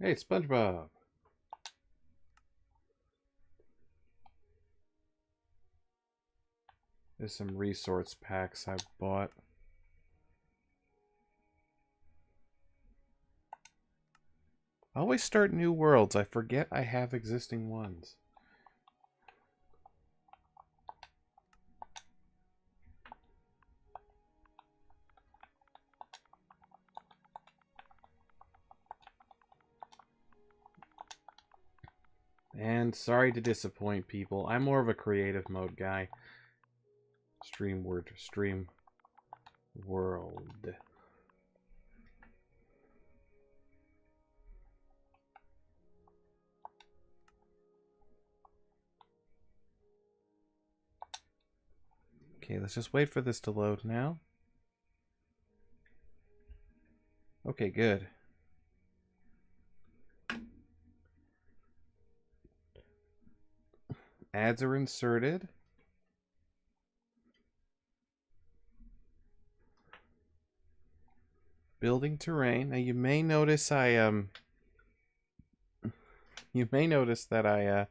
Hey, SpongeBob. There's some resource packs I bought. I always start new worlds. I forget I have existing ones. And sorry to disappoint people. I'm more of a creative mode guy. Stream world. Okay, let's just wait for this to load now. Okay, good. Ads are inserted. Building terrain. Now you may notice you may notice that I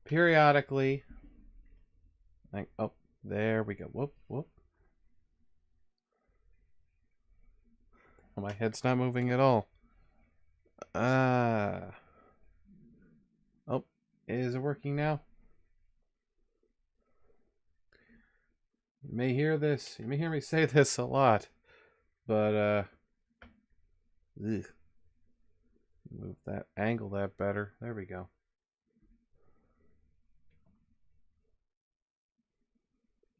periodically like, oh, there we go. Whoop, whoop. Oh, my head's not moving at all. Oh, is it working now? You may hear this. You may hear me say this a lot, but ugh. Move that, angle that better. There we go.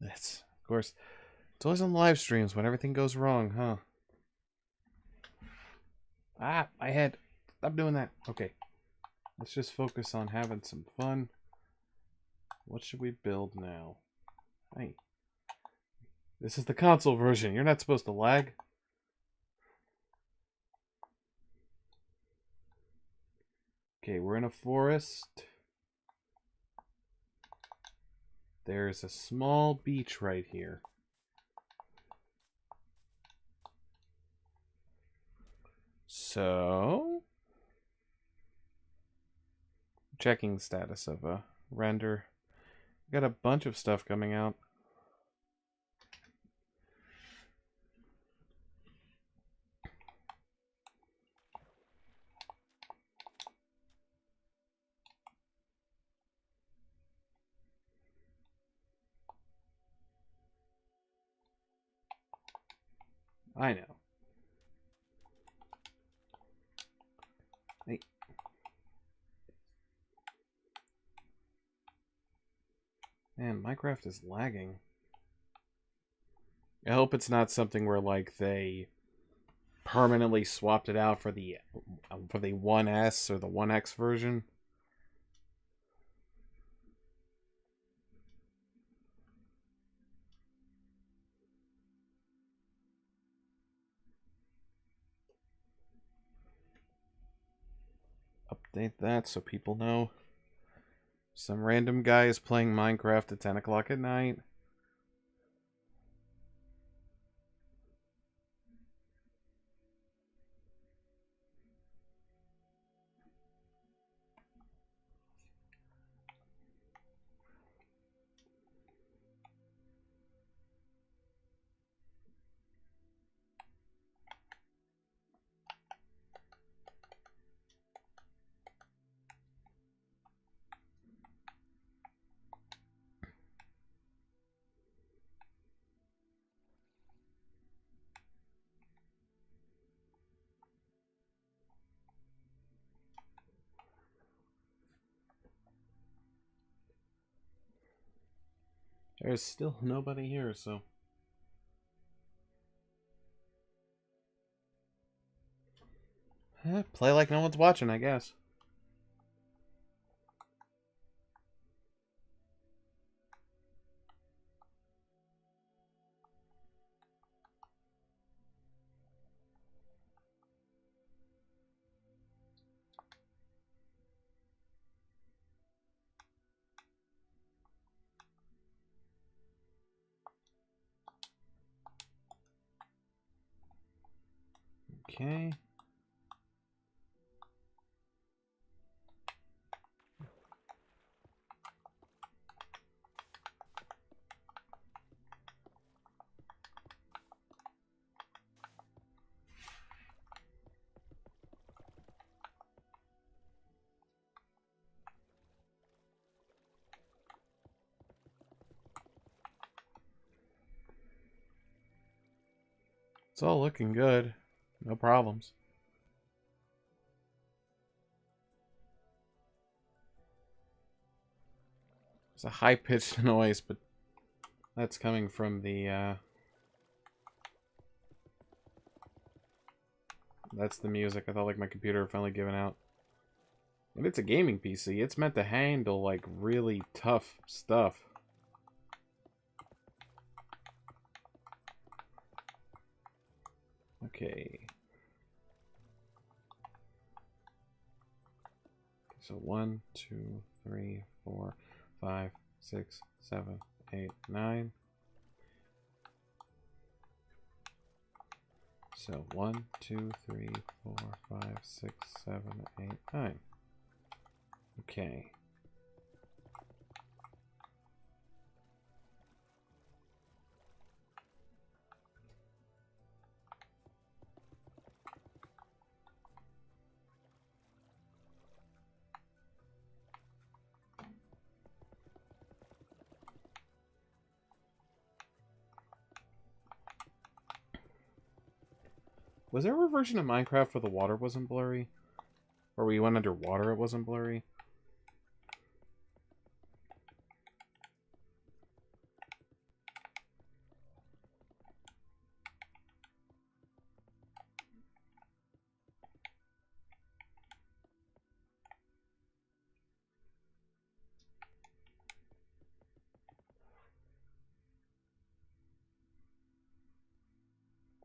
That's, of course, it's always on live streams when everything goes wrong, huh? Ah, my head. Stop doing that. Okay. Let's just focus on having some fun. What should we build now? Hey. This is the console version. You're not supposed to lag. Okay, we're in a forest. There's a small beach right here. So, checking status of a render. Got a bunch of stuff coming out. I know. Hey. Man, Minecraft is lagging. I hope it's not something where like they permanently swapped it out for the 1S or the 1X version. Update that so people know. Some random guy is playing Minecraft at 10 o'clock at night. There's still nobody here, so... play like no one's watching, I guess. Okay. It's all looking good. No problems. It's a high-pitched noise, but that's coming from the, That's the music. I thought, like, my computer had finally given out. And it's a gaming PC. It's meant to handle, like, really tough stuff. Okay. So 1, 2, 3, 4, 5, 6, 7, 8, 9. So 1, 2, 3, 4, 5, 6, 7, 8, 9. Okay. Was there a version of Minecraft where the water wasn't blurry? Or when you went underwater it wasn't blurry?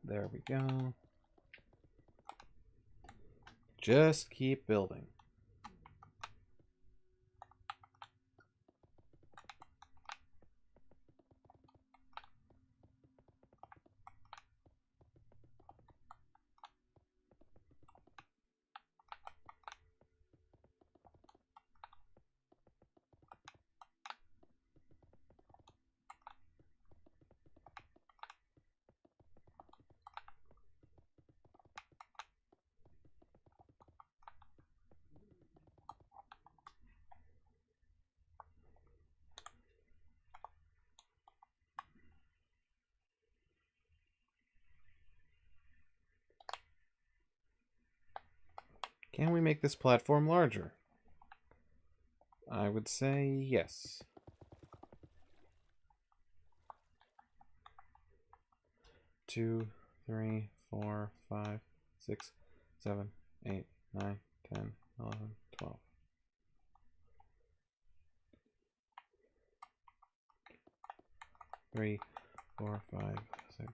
There we go. Just keep building. Can we make this platform larger? I would say yes. 2, 3, 4, 5, 6, 7, 8, 9, 10, 11, 12. 3, 4, 5, 6,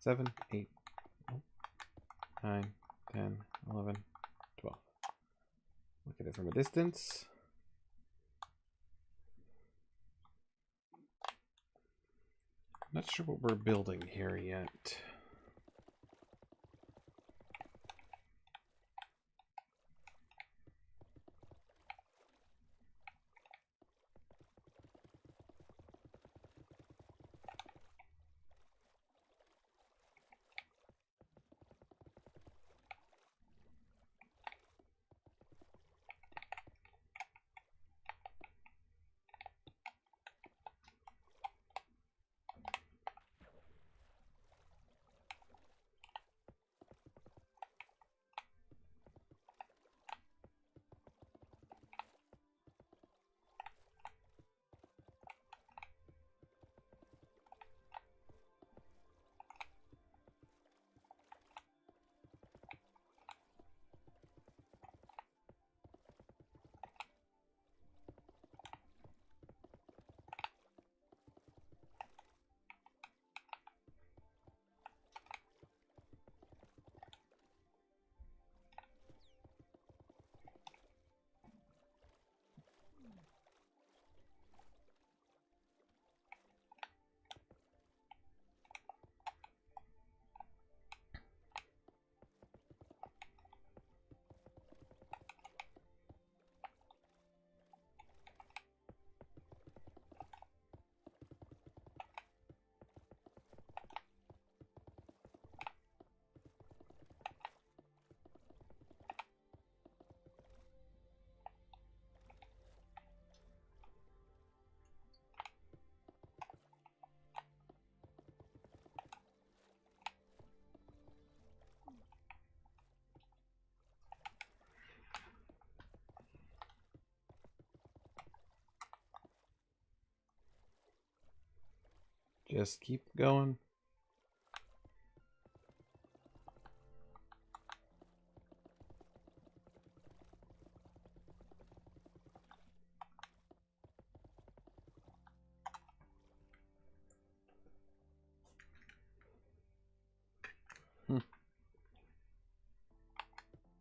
7, 8, 9, 10, 11, 12. Look at it from a distance. Not sure what we're building here yet. Just keep going.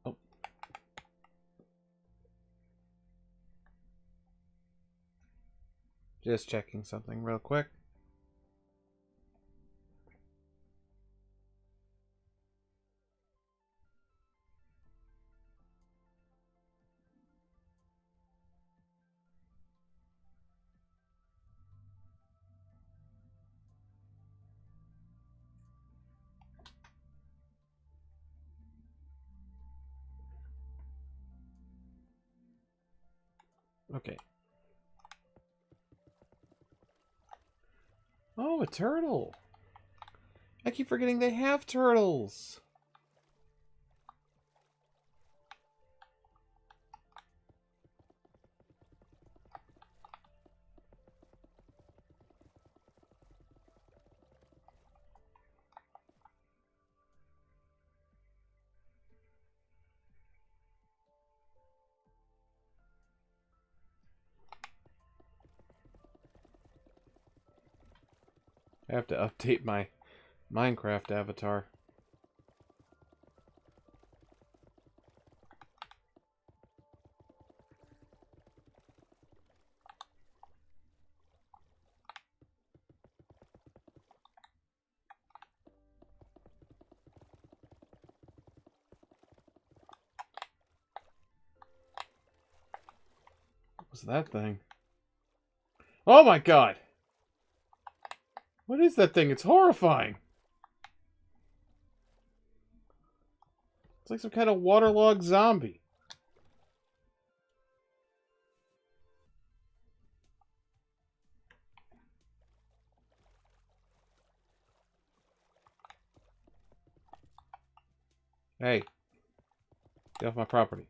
Oh. Just checking something real quick. Okay. Oh, a turtle. I keep forgetting they have turtles. I have to update my Minecraft avatar. What was that thing? Oh my god! What is that thing? It's horrifying! It's like some kind of waterlogged zombie. Hey. Get off my property.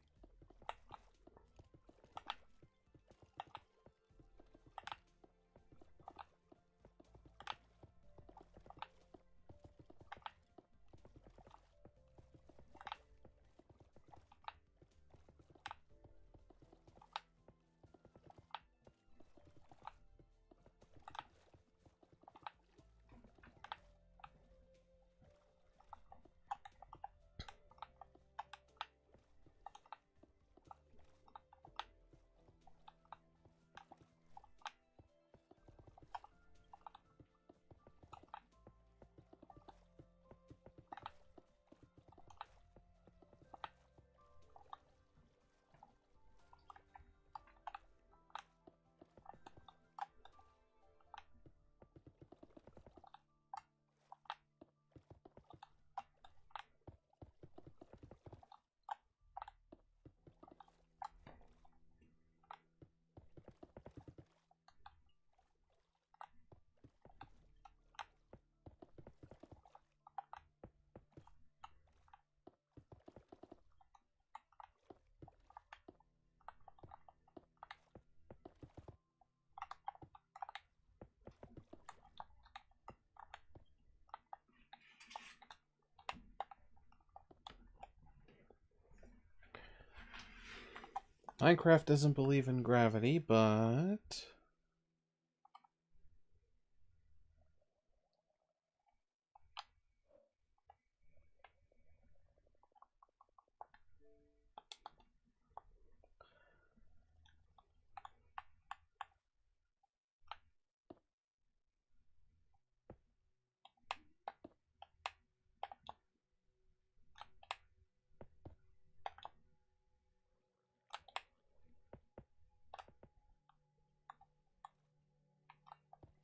Minecraft doesn't believe in gravity, but...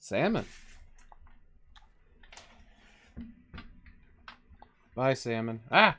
Salmon. Bye, salmon. Ah!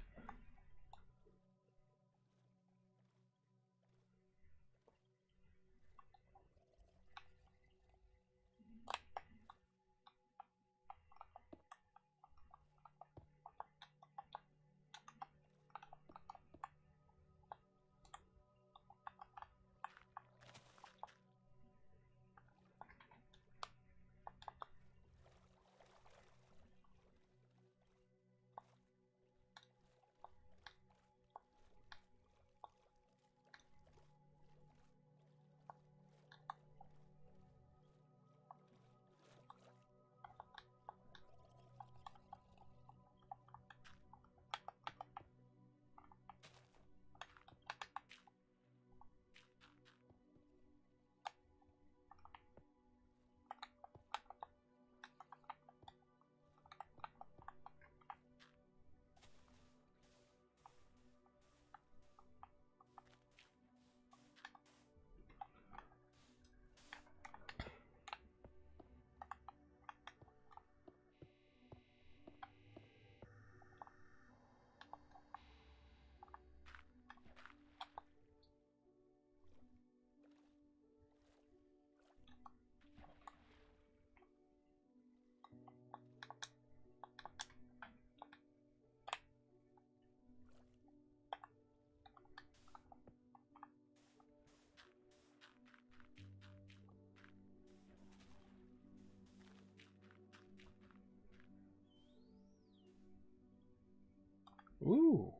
Ooh.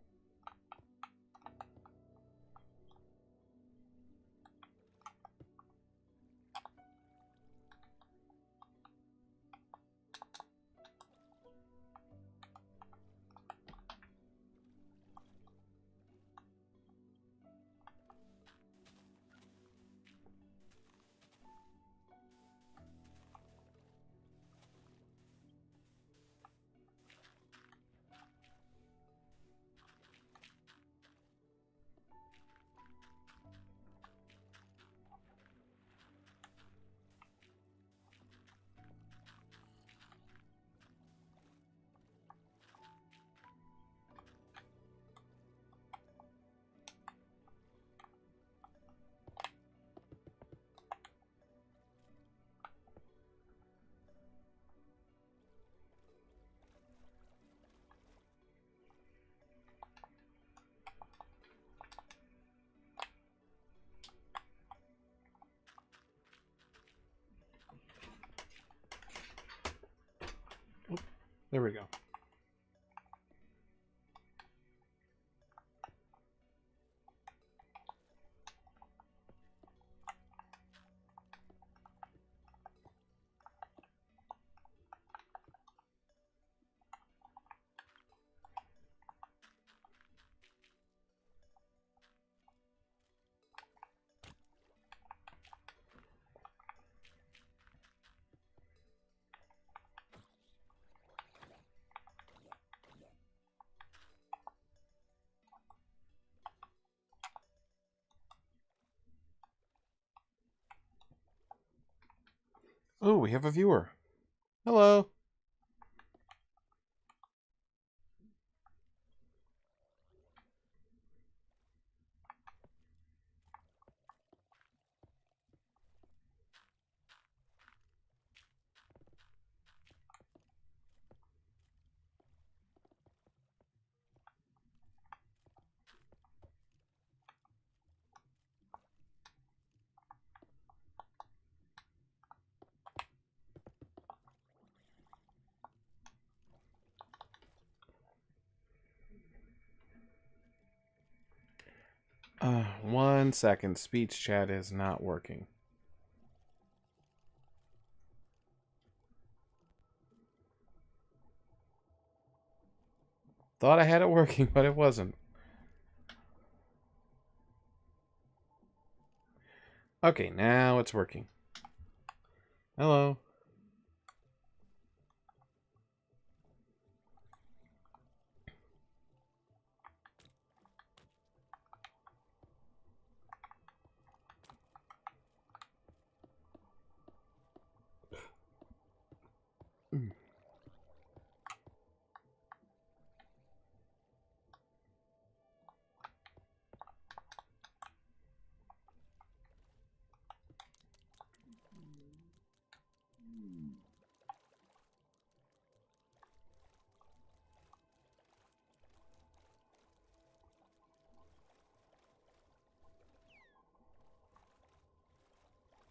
There we go. Oh, we have a viewer. Hello. One second. Speech chat is not working. Thought I had it working, but it wasn't. Okay, now it's working. Hello.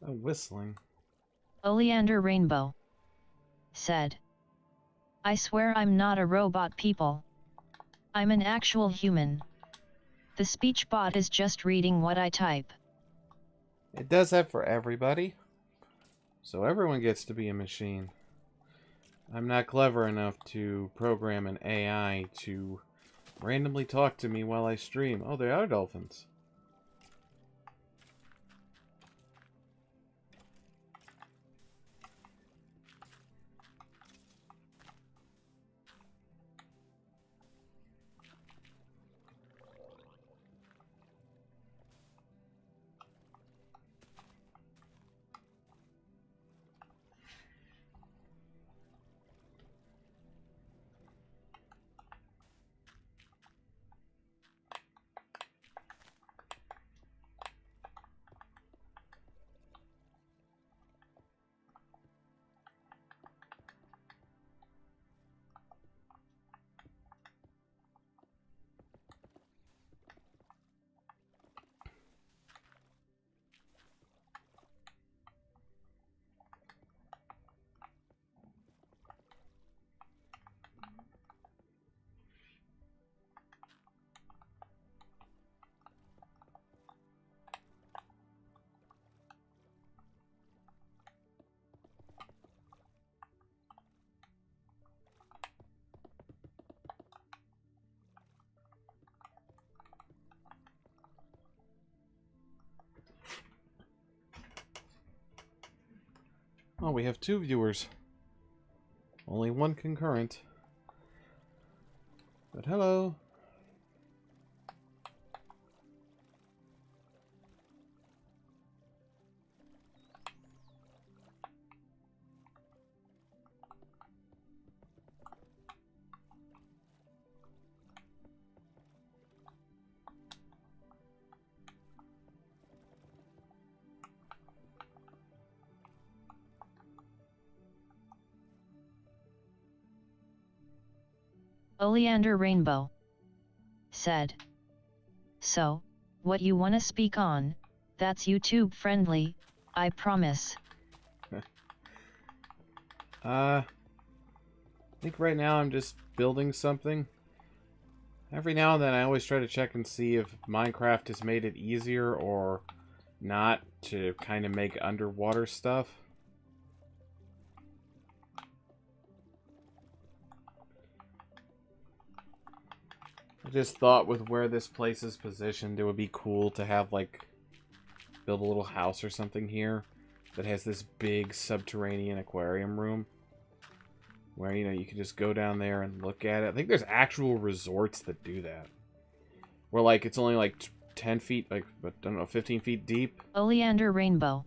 Oh, whistling. Oleander Rainbow said, I swear I'm not a robot, people. I'm an actual human. The speech bot is just reading what I type. It does that for everybody. So everyone gets to be a machine. I'm not clever enough to program an AI to randomly talk to me while I stream. Oh, they are dolphins. Oh, we have 2 viewers. Only 1 concurrent. But hello. Oleander Rainbow said. So, what you wanna speak on, that's YouTube friendly, I promise. I think right now I'm just building something. Every now and then I always try to check and see if Minecraft has made it easier or not to kind of make underwater stuff. I just thought with where this place is positioned, it would be cool to have, like, build a little house or something here that has this big subterranean aquarium room where, you know, you can just go down there and look at it. I think there's actual resorts that do that. Where, like, it's only, like, 10 feet, like, I don't know, 15 feet deep. Oleander Rainbow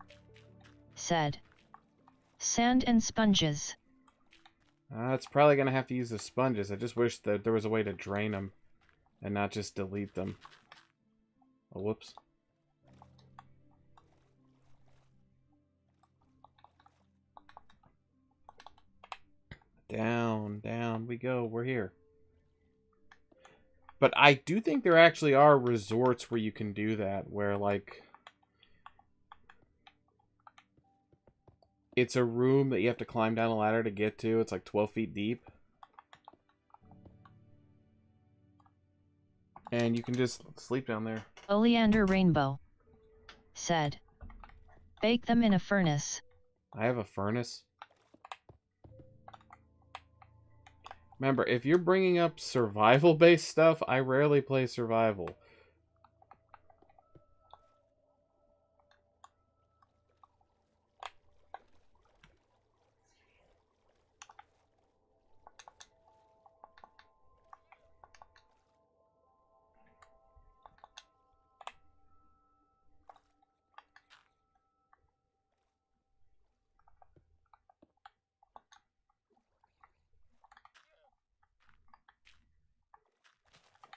said. Sand and sponges. It's probably going to have to use the sponges. I just wish that there was a way to drain them and not just delete them. Oh, whoops. Down, down we go. We're here. But I do think there actually are resorts where you can do that, where, like, it's a room that you have to climb down a ladder to get to. It's like 12 feet deep. And you can just sleep down there. Oleander Rainbow said. Bake them in a furnace. I have a furnace. Remember, if you're bringing up survival-based stuff, I rarely play survival.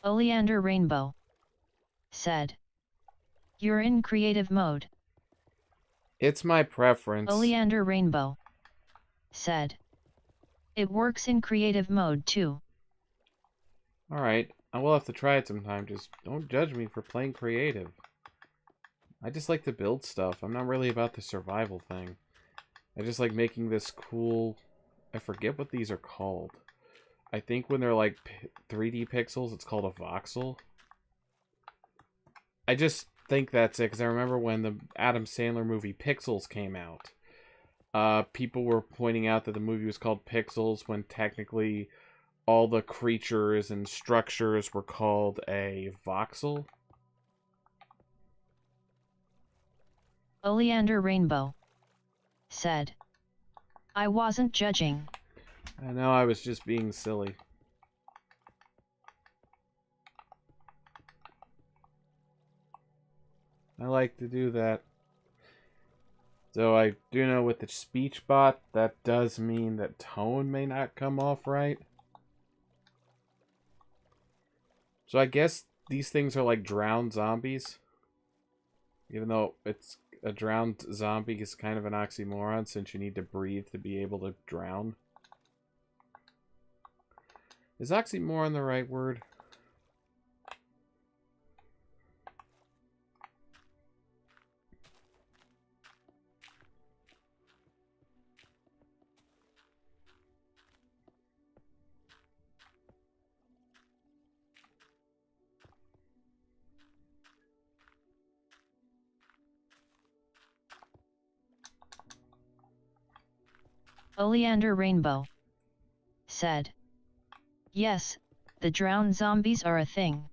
Oleander Rainbow said. You're in creative mode. It's my preference. Oleander Rainbow said. It works in creative mode too. Alright, I will have to try it sometime. Just don't judge me for playing creative. I just like to build stuff. I'm not really about the survival thing. I just like making this cool... I forget what these are called. I think when they're like 3D pixels, it's called a voxel. I just think that's it, because I remember when the Adam Sandler movie Pixels came out. People were pointing out that the movie was called Pixels when technically all the creatures and structures were called a voxel. Oleander Rainbow said. I wasn't judging. I know, I was just being silly. I like to do that. So I do know with the speech bot, that does mean that tone may not come off right. So I guess these things are like drowned zombies. Even though it's a drowned zombie is kind of an oxymoron since you need to breathe to be able to drown. Is oxymoron the right word? Oleander Rainbow said. Yes, the drowned zombies are a thing.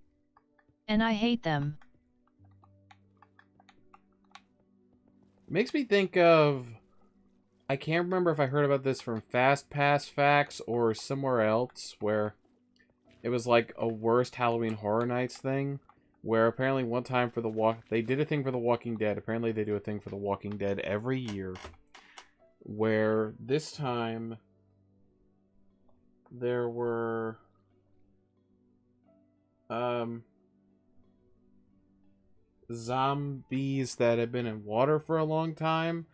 And I hate them. Makes me think of... I can't remember if I heard about this from Fast Pass Facts or somewhere else, where it was like a worst Halloween Horror Nights thing, where apparently one time for they did a thing for The Walking Dead. Apparently they do a thing for The Walking Dead every year, where this time there were zombies that had been in water for a long time.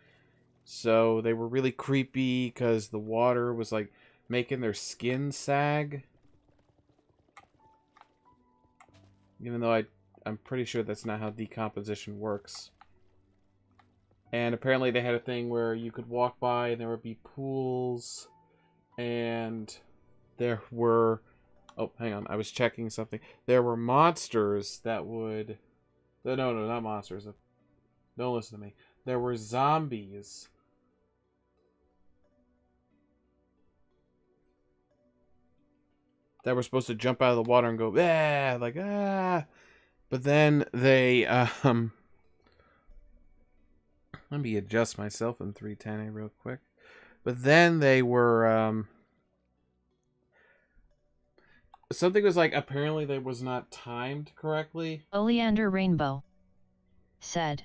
So they were really creepy because the water was like making their skin sag. Even though I'm pretty sure that's not how decomposition works. And apparently they had a thing where you could walk by and there would be pools. And there were... Oh, hang on. I was checking something. There were monsters that would... No, not monsters. Don't listen to me. There were zombies that were supposed to jump out of the water and go, ah, like, ah. But then they, let me adjust myself in 310A real quick. But then they were, something was like, apparently they was not timed correctly. Oleander Rainbow said,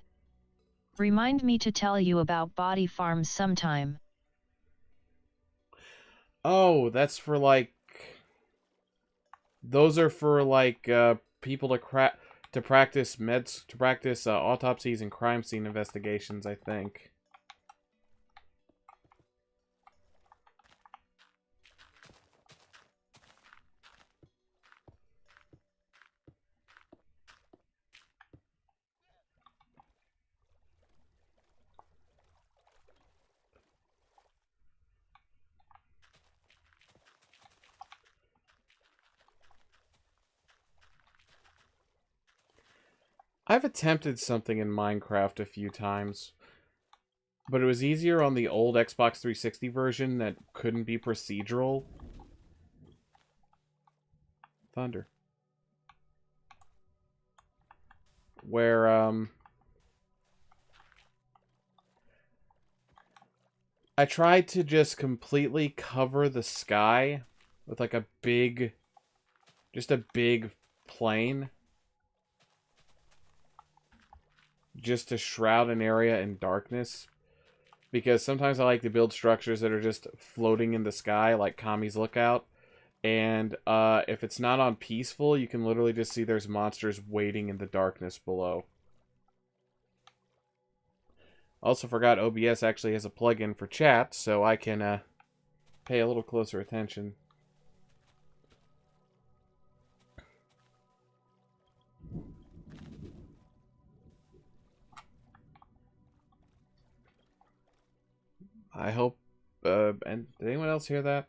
"Remind me to tell you about body farms sometime." Oh, that's for like... Those are for like people to practice autopsies and crime scene investigations, I think. I've attempted something in Minecraft a few times, but it was easier on the old Xbox 360 version that couldn't be procedural. Thunder. Where, I tried to just completely cover the sky with like just a big plane. Just to shroud an area in darkness. Because sometimes I like to build structures that are just floating in the sky, like Kami's Lookout. And if it's not on peaceful, you can literally just see there's monsters waiting in the darkness below. Also forgot OBS actually has a plugin for chat, so I can pay a little closer attention. I hope... and did anyone else hear that?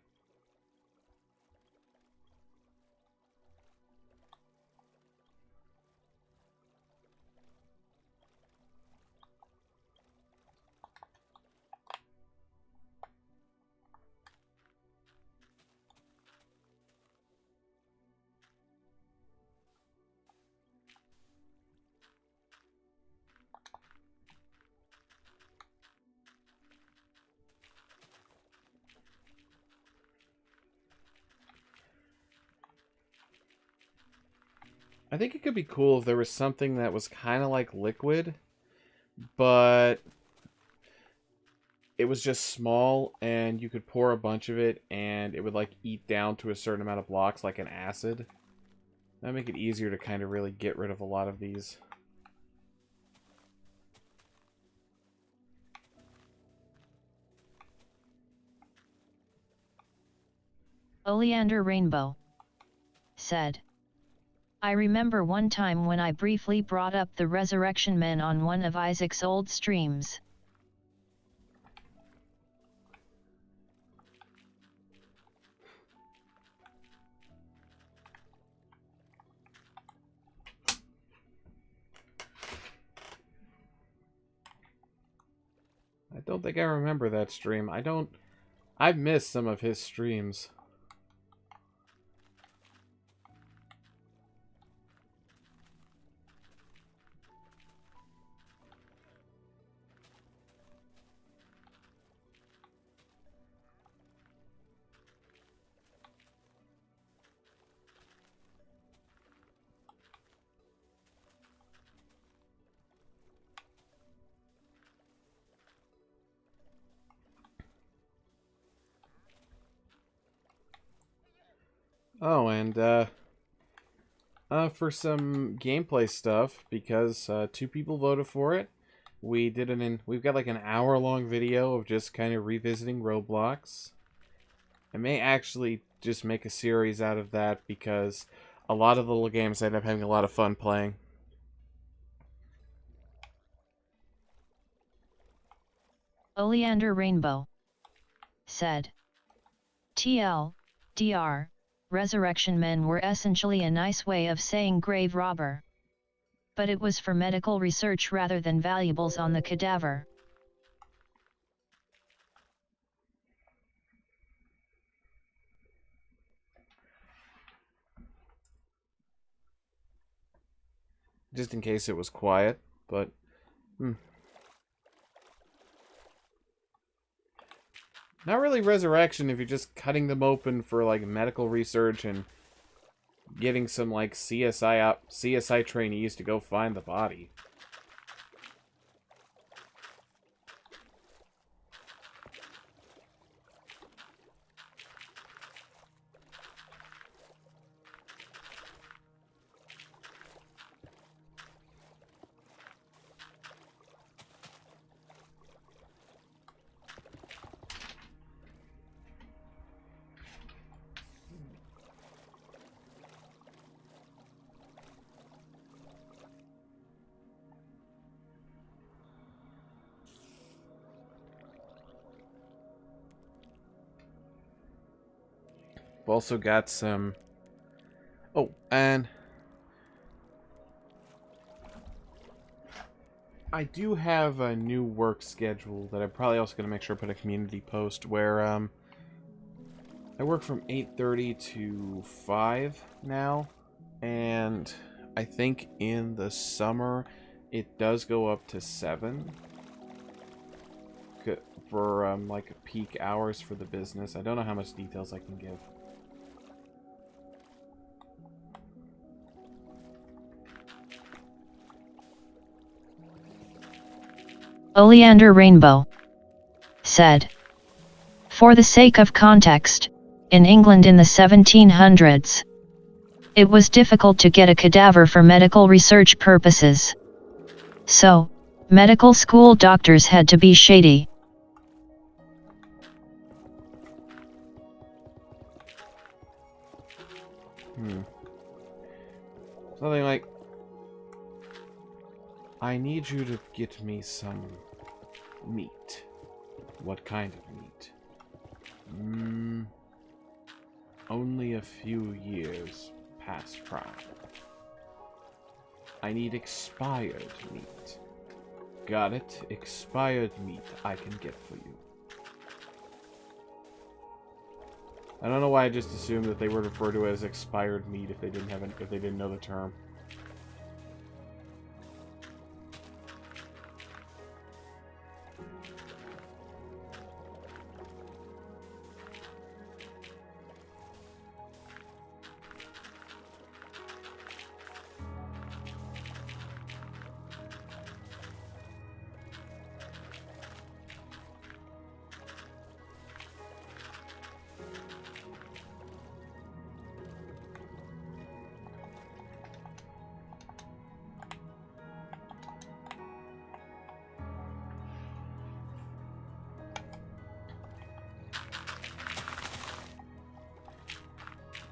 I think it could be cool if there was something that was kind of like liquid, but it was just small and you could pour a bunch of it and it would like eat down to a certain amount of blocks like an acid. That'd make it easier to kind of really get rid of a lot of these. Oleander Rainbow said, "I remember one time when I briefly brought up the Resurrection Men on one of Isaac's old streams. I don't think I remember that stream. I've missed some of his streams. Oh, and for some gameplay stuff, because 2 people voted for it, we've got like an hour-long video of just kind of revisiting Roblox. I may actually just make a series out of that because a lot of the little games I end up having a lot of fun playing. Oleander Rainbow said, TLDR, Resurrection Men were essentially a nice way of saying grave robber. But it was for medical research rather than valuables on the cadaver. Just in case it was quiet, but... Not really resurrection if you're just cutting them open for, like, medical research and getting some, like, CSI trainees to go find the body. We've also got some... Oh, and... I do have a new work schedule that I'm probably also going to make sure I put a community post where, I work from 8:30 to 5 now, and I think in the summer it does go up to 7 for, like, peak hours for the business. I don't know how much details I can give. Oleander Rainbow said, for the sake of context, in England in the 1700s, it was difficult to get a cadaver for medical research purposes. So, medical school doctors had to be shady. Something like, I need you to get me some meat. What kind of meat? Only a few years past prime. I need expired meat. Got it? Expired meat I can get for you. I don't know why I just assumed that they would refer to it as expired meat if they didn't know the term.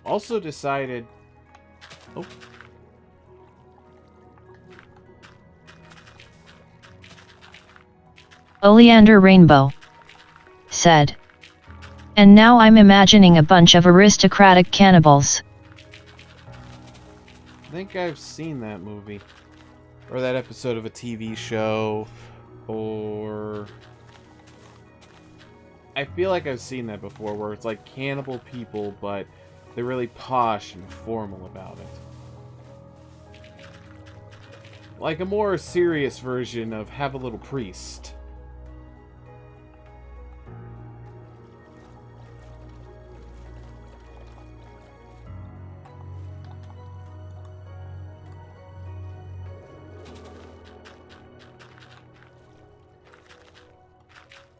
Also decided... Oh. Oleander Rainbow said, and now I'm imagining a bunch of aristocratic cannibals. I think I've seen that movie. Or that episode of a TV show. Or... I feel like I've seen that before, where it's like cannibal people, but they're really posh and formal about it. Like a more serious version of Have a Little Priest.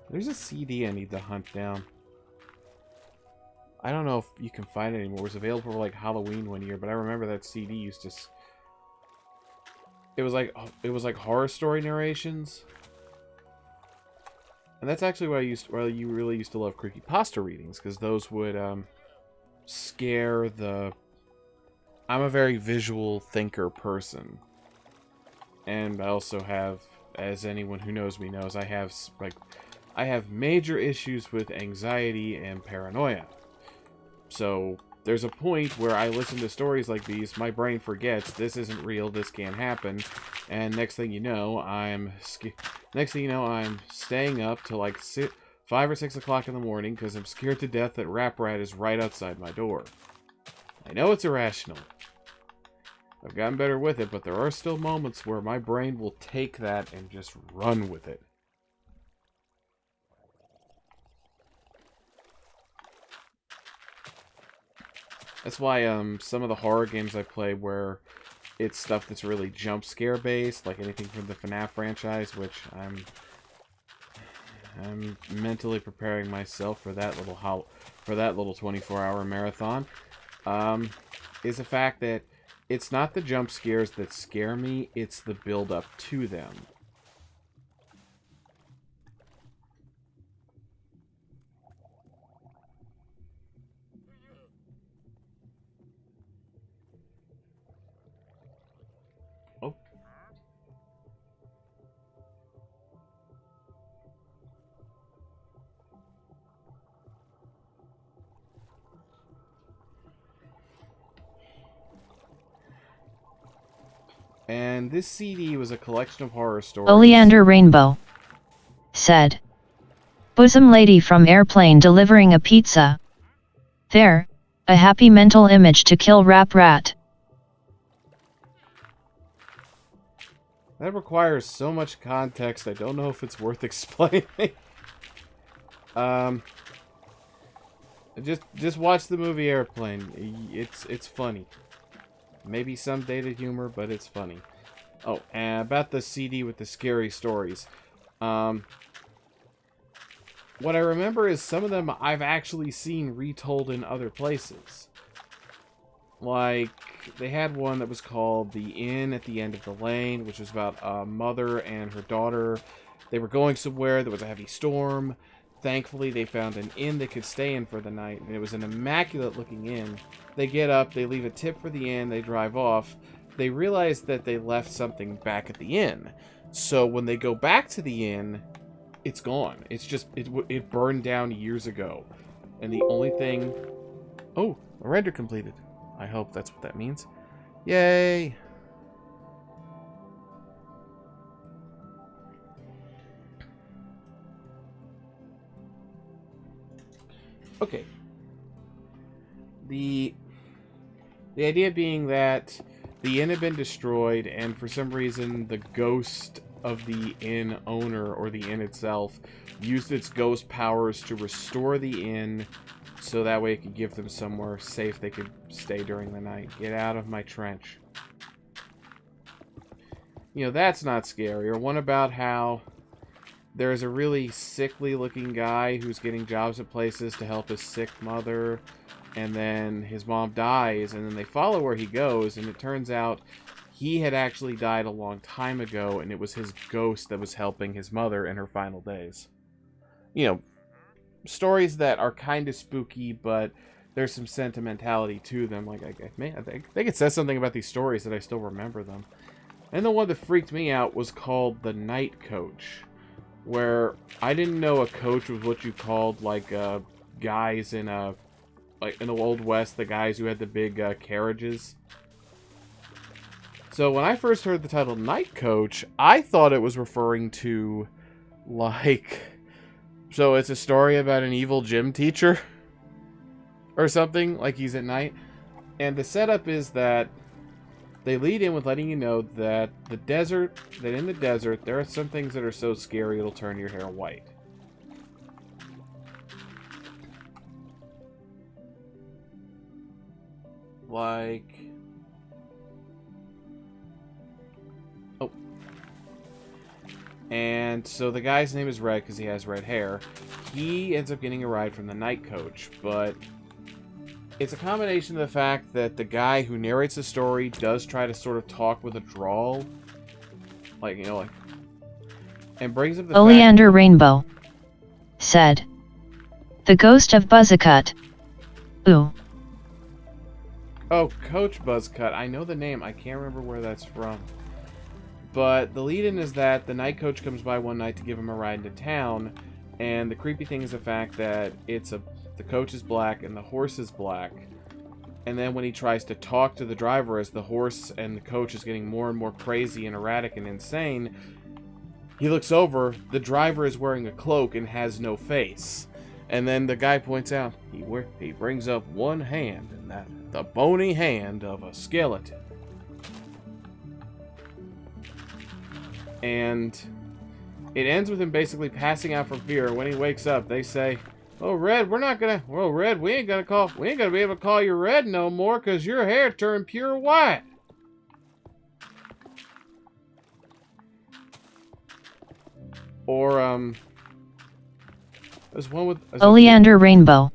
There's a CD I need to hunt down. I don't know if you can find it anymore. It was available for like Halloween one year, but I remember that CD used to. It was like horror story narrations, and that's actually why you really used to love creepypasta readings, because those would scare the. I'm a very visual thinker person, and I also have, as anyone who knows me knows, I have major issues with anxiety and paranoia. So there's a point where I listen to stories like these, my brain forgets this isn't real, this can't happen, and next thing you know, I'm staying up till like 5 or 6 o'clock in the morning because I'm scared to death that Rap Rat is right outside my door. I know it's irrational. I've gotten better with it, but there are still moments where my brain will take that and just run with it. That's why some of the horror games I play where it's stuff that's really jump scare based, like anything from the FNAF franchise, which I'm mentally preparing myself for that little 24-hour marathon, is the fact that it's not the jump scares that scare me, it's the build up to them. Oh. And this CD was a collection of horror stories. Oleander Rainbow said. Bosom lady from airplane delivering a pizza. There, a happy mental image to kill Rap Rat. That requires so much context, I don't know if it's worth explaining. Just watch the movie Airplane. It's funny. Maybe some dated humor, but it's funny. Oh, and about the CD with the scary stories. What I remember is some of them I've actually seen retold in other places. Like, they had one that was called The Inn at the End of the Lane, which was about a mother and her daughter. They were going somewhere, there was a heavy storm. Thankfully, they found an inn they could stay in for the night, and it was an immaculate-looking inn. They get up, they leave a tip for the inn, they drive off. They realize that they left something back at the inn. So when they go back to the inn, it's gone. It's just, it burned down years ago. And the only thing... Oh, a render completed. I hope that's what that means. Yay! Okay. The idea being that the inn had been destroyed, and for some reason the ghost of the inn owner, or the inn itself, used its ghost powers to restore the inn so that way it could give them somewhere safe they could stay during the night. Get out of my trench. You know, that's not scary. Or one about how there's a really sickly looking guy who's getting jobs at places to help his sick mother, and then his mom dies, and then they follow where he goes, and it turns out he had actually died a long time ago, and it was his ghost that was helping his mother in her final days. You know, stories that are kind of spooky, but there's some sentimentality to them. Like, I think it says something about these stories that I still remember them. And the one that freaked me out was called The Night Coach, where I didn't know a coach was what you called, like, guys in a... like, in the Old West, the guys who had the big carriages. So when I first heard the title Night Coach, I thought it was referring to, like... So it's a story about an evil gym teacher? Or something, like he's at night. And the setup is that they lead in with letting you know that in the desert, there are some things that are so scary it'll turn your hair white. Like... Oh. And so the guy's name is Red because he has red hair. He ends up getting a ride from the night coach, but it's a combination of the fact that the guy who narrates the story does try to sort of talk with a drawl. Like, you know, like... And brings up the Oleander Rainbow said, "The ghost of Buzzcut. Ooh." Oh, Coach Buzzcut. I know the name. I can't remember where that's from. But the lead-in is that the night coach comes by one night to give him a ride into town, and the creepy thing is the fact that the coach is black and the horse is black. And then when he tries to talk to the driver as the horse and the coach is getting more and more crazy and erratic and insane, he looks over, the driver is wearing a cloak and has no face. And then the guy points out, he brings up one hand, and that's the bony hand of a skeleton. And it ends with him basically passing out from fear. When he wakes up, they say, "Oh, Red, Red, we ain't gonna be able to call you Red no more, 'cause your hair turned pure white." Or, there's one with... Oleander Rainbow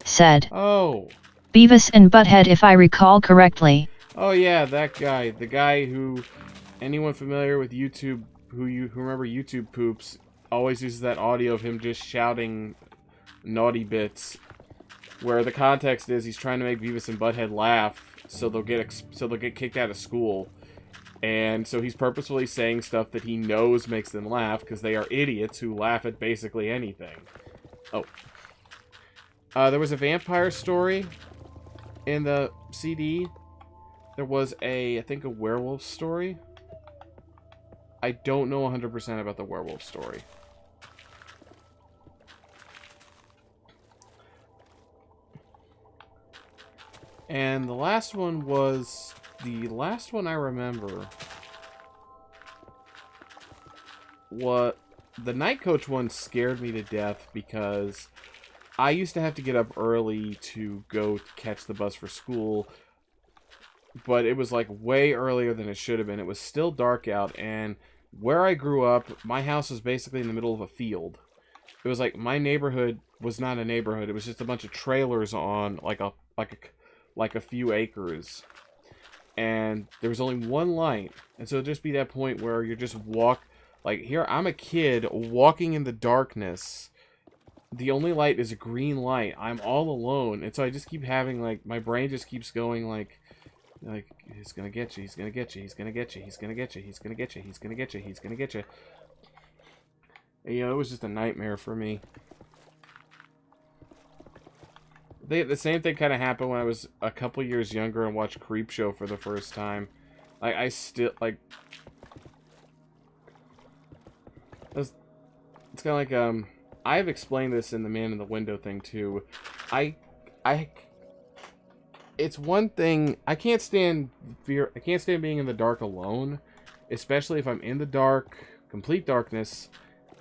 said, "Oh. Beavis and Butthead, if I recall correctly." Oh yeah, that guy. The guy who... Anyone familiar with YouTube, who remember YouTube Poops, always uses that audio of him just shouting naughty bits, where the context is he's trying to make Beavis and Butthead laugh, so they'll get kicked out of school, and so he's purposefully saying stuff that he knows makes them laugh because they are idiots who laugh at basically anything. Oh, there was a vampire story in the CD. There was I think a werewolf story. I don't know 100% about the werewolf story. And the last one was... The last one I remember... What... The night coach one scared me to death because I used to have to get up early to go catch the bus for school. But it was like way earlier than it should have been. It was still dark out, and where I grew up, my house was basically in the middle of a field. It was like my neighborhood was not a neighborhood. It was just a bunch of trailers on like a few acres. And there was only one light. And so it'd just be that point where you're just like here I'm a kid walking in the darkness. The only light is a green light. I'm all alone. And so I just keep having like my brain just keeps going like he's gonna get you, he's gonna get you, he's gonna get you, he's gonna get you, he's gonna get you, he's gonna get you, he's gonna get you. And, you know, it was just a nightmare for me. The same thing kind of happened when I was a couple years younger and watched Creepshow for the first time. Like, I still, like... It's kind of like, I've explained this in the Man in the Window thing, too. It's one thing, I can't stand being in the dark alone, especially if I'm in the dark, complete darkness,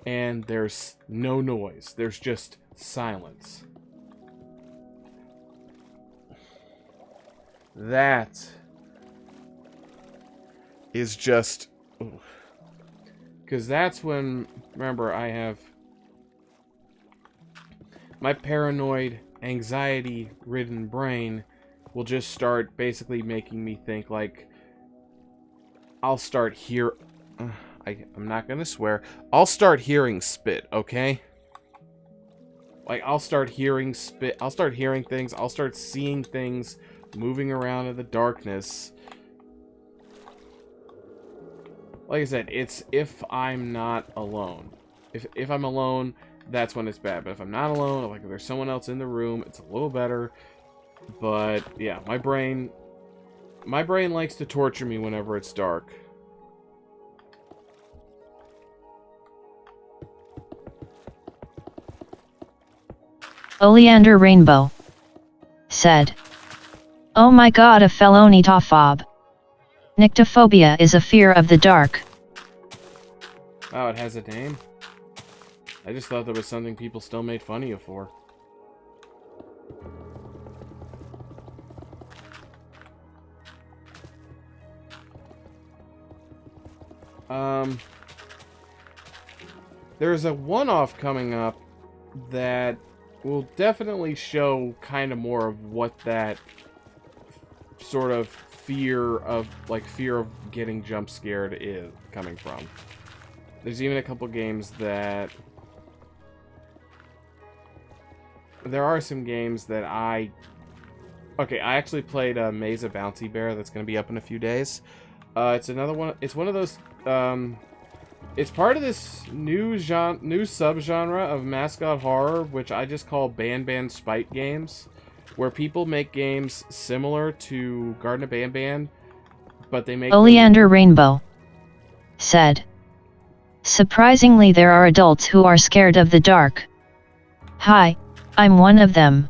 and there's no noise. There's just silence. That is just... Because that's when, remember, I have my paranoid, anxiety-ridden brain will just start basically making me think, like, I'll start I'm not gonna swear. I'll start hearing spit, okay? Like, I'll start hearing spit. I'll start hearing things. I'll start seeing things moving around in the darkness. Like I said, it's if I'm not alone. If I'm alone, that's when it's bad. But if I'm not alone, like if there's someone else in the room, it's a little better. But yeah, my brain likes to torture me whenever it's dark. Oleander Rainbow said, "Oh my god, a felonitophobe. Nyctophobia is a fear of the dark." Oh, it has a name? I just thought that was something people still made fun of you for. There's a one-off coming up that will definitely show kind of more of what that sort of fear of getting jump scared is coming from. There's even a couple games that there are some games that I actually played Maze of Bouncy Bear that's going to be up in a few days. It's another one. It's one of those. It's part of this new subgenre of mascot horror, which I just call Ban Spite games, where people make games similar to Garden of Ban, but they make Oleander Rainbow said, surprisingly there are adults who are scared of the dark. Hi, I'm one of them.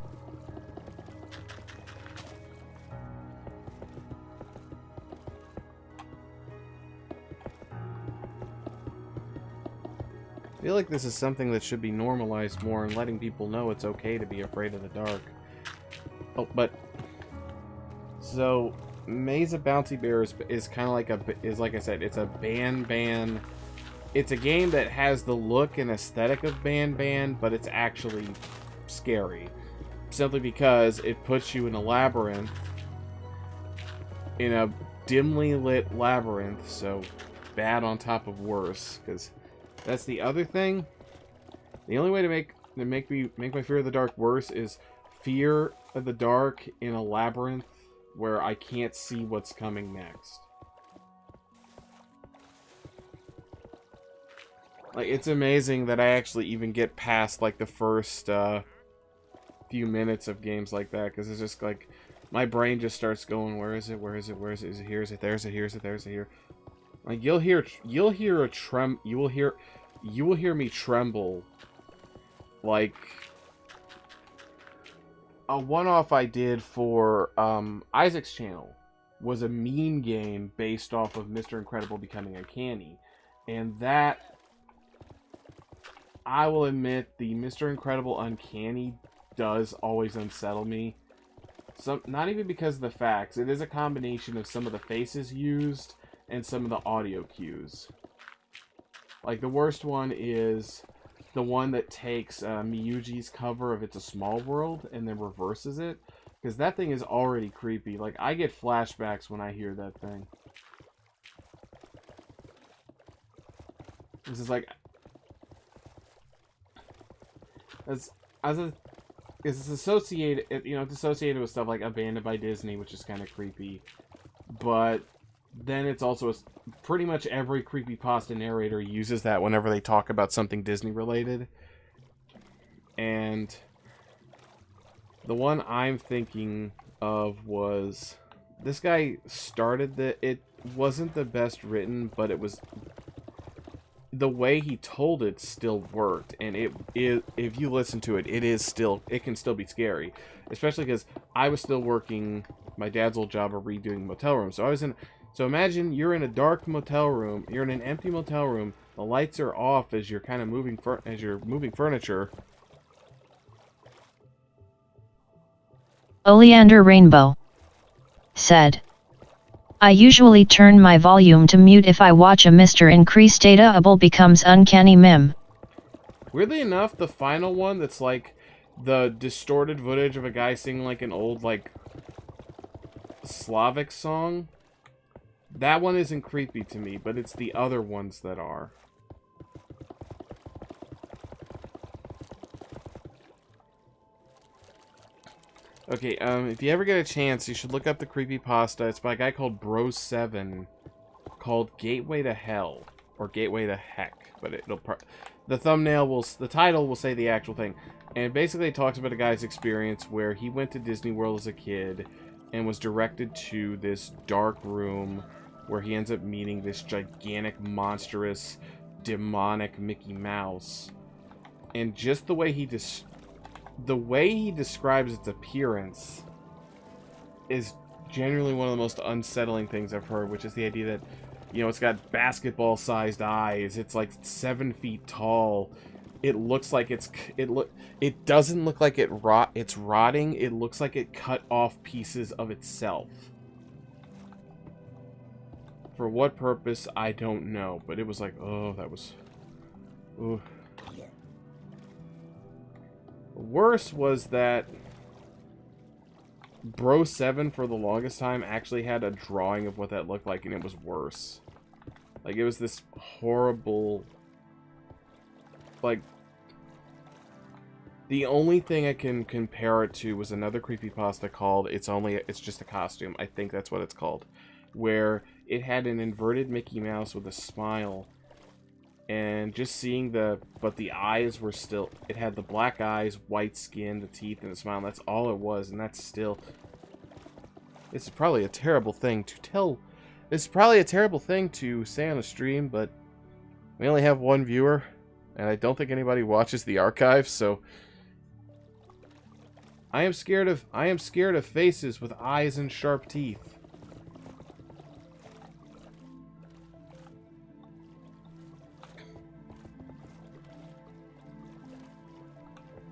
I feel like this is something that should be normalized more and letting people know it's okay to be afraid of the dark. Oh, but so Maze of Bouncy Bear is kind of like like I said, it's a ban. It's a game that has the look and aesthetic of ban, but it's actually scary. Simply because it puts you in a labyrinth, in a dimly lit labyrinth, so bad on top of worse, because that's the other thing. The only way to make my fear of the dark worse is fear of the dark in a labyrinth where I can't see what's coming next. Like, it's amazing that I actually even get past like the first few minutes of games like that, because it's just like my brain just starts going, where is it, is it here, is it there, is it here, is it there, is it here. Like, you will hear me tremble. Like, a one-off I did for Isaac's channel was a meme game based off of Mr. Incredible becoming uncanny, and that, I will admit, the Mr. Incredible uncanny does always unsettle me. Not even because of the facts. It is a combination of some of the faces used and some of the audio cues. Like, the worst one is the one that takes Miyuji's cover of It's a Small World and then reverses it. Because that thing is already creepy. Like, I get flashbacks when I hear that thing. This is like... It's associated, it's associated with stuff like Abandoned by Disney, which is kind of creepy. But then it's also pretty much every creepypasta narrator uses that whenever they talk about something Disney related. And the one I'm thinking of was, this guy started it wasn't the best written, but it was, the way he told it still worked, and if you listen to it, it can still be scary, especially because I was still working my dad's old job of redoing motel rooms. So imagine you're in a dark motel room, you're in an empty motel room, the lights are off as you're kind of moving furniture. Oleander Rainbow said, I usually turn my volume to mute if I watch a Mr. Increase Dataable becomes uncanny meme. Weirdly enough, the final one that's like the distorted footage of a guy singing like an old like Slavic song, that one isn't creepy to me, but it's the other ones that are. Okay, if you ever get a chance, you should look up the creepypasta. It's by a guy called Bro7, called Gateway to Hell, or Gateway to Heck, but the title will say the actual thing. And it basically talks about a guy's experience where he went to Disney World as a kid and was directed to this dark room where he ends up meeting this gigantic, monstrous, demonic Mickey Mouse. And just the way he describes its appearance is generally one of the most unsettling things I've heard, which is the idea that, it's got basketball-sized eyes, it's like 7 feet tall, it looks like it doesn't look like it's rotting, it looks like it cut off pieces of itself. For what purpose, I don't know, but it was like, oh, that was... Ooh. Worse was that Bro 7 for the longest time actually had a drawing of what that looked like, and it was worse. Like, it was this horrible... Like, the only thing I can compare it to was another creepypasta called It's Just a Costume. I think that's what it's called. Where it had an inverted Mickey Mouse with a smile. And just seeing but the eyes were still, it had the black eyes, white skin, the teeth, and the smile. And that's all it was, and that's still, this is probably a terrible thing to tell. This is probably a terrible thing to say on a stream, but we only have one viewer, and I don't think anybody watches the archive, so I am scared of faces with eyes and sharp teeth.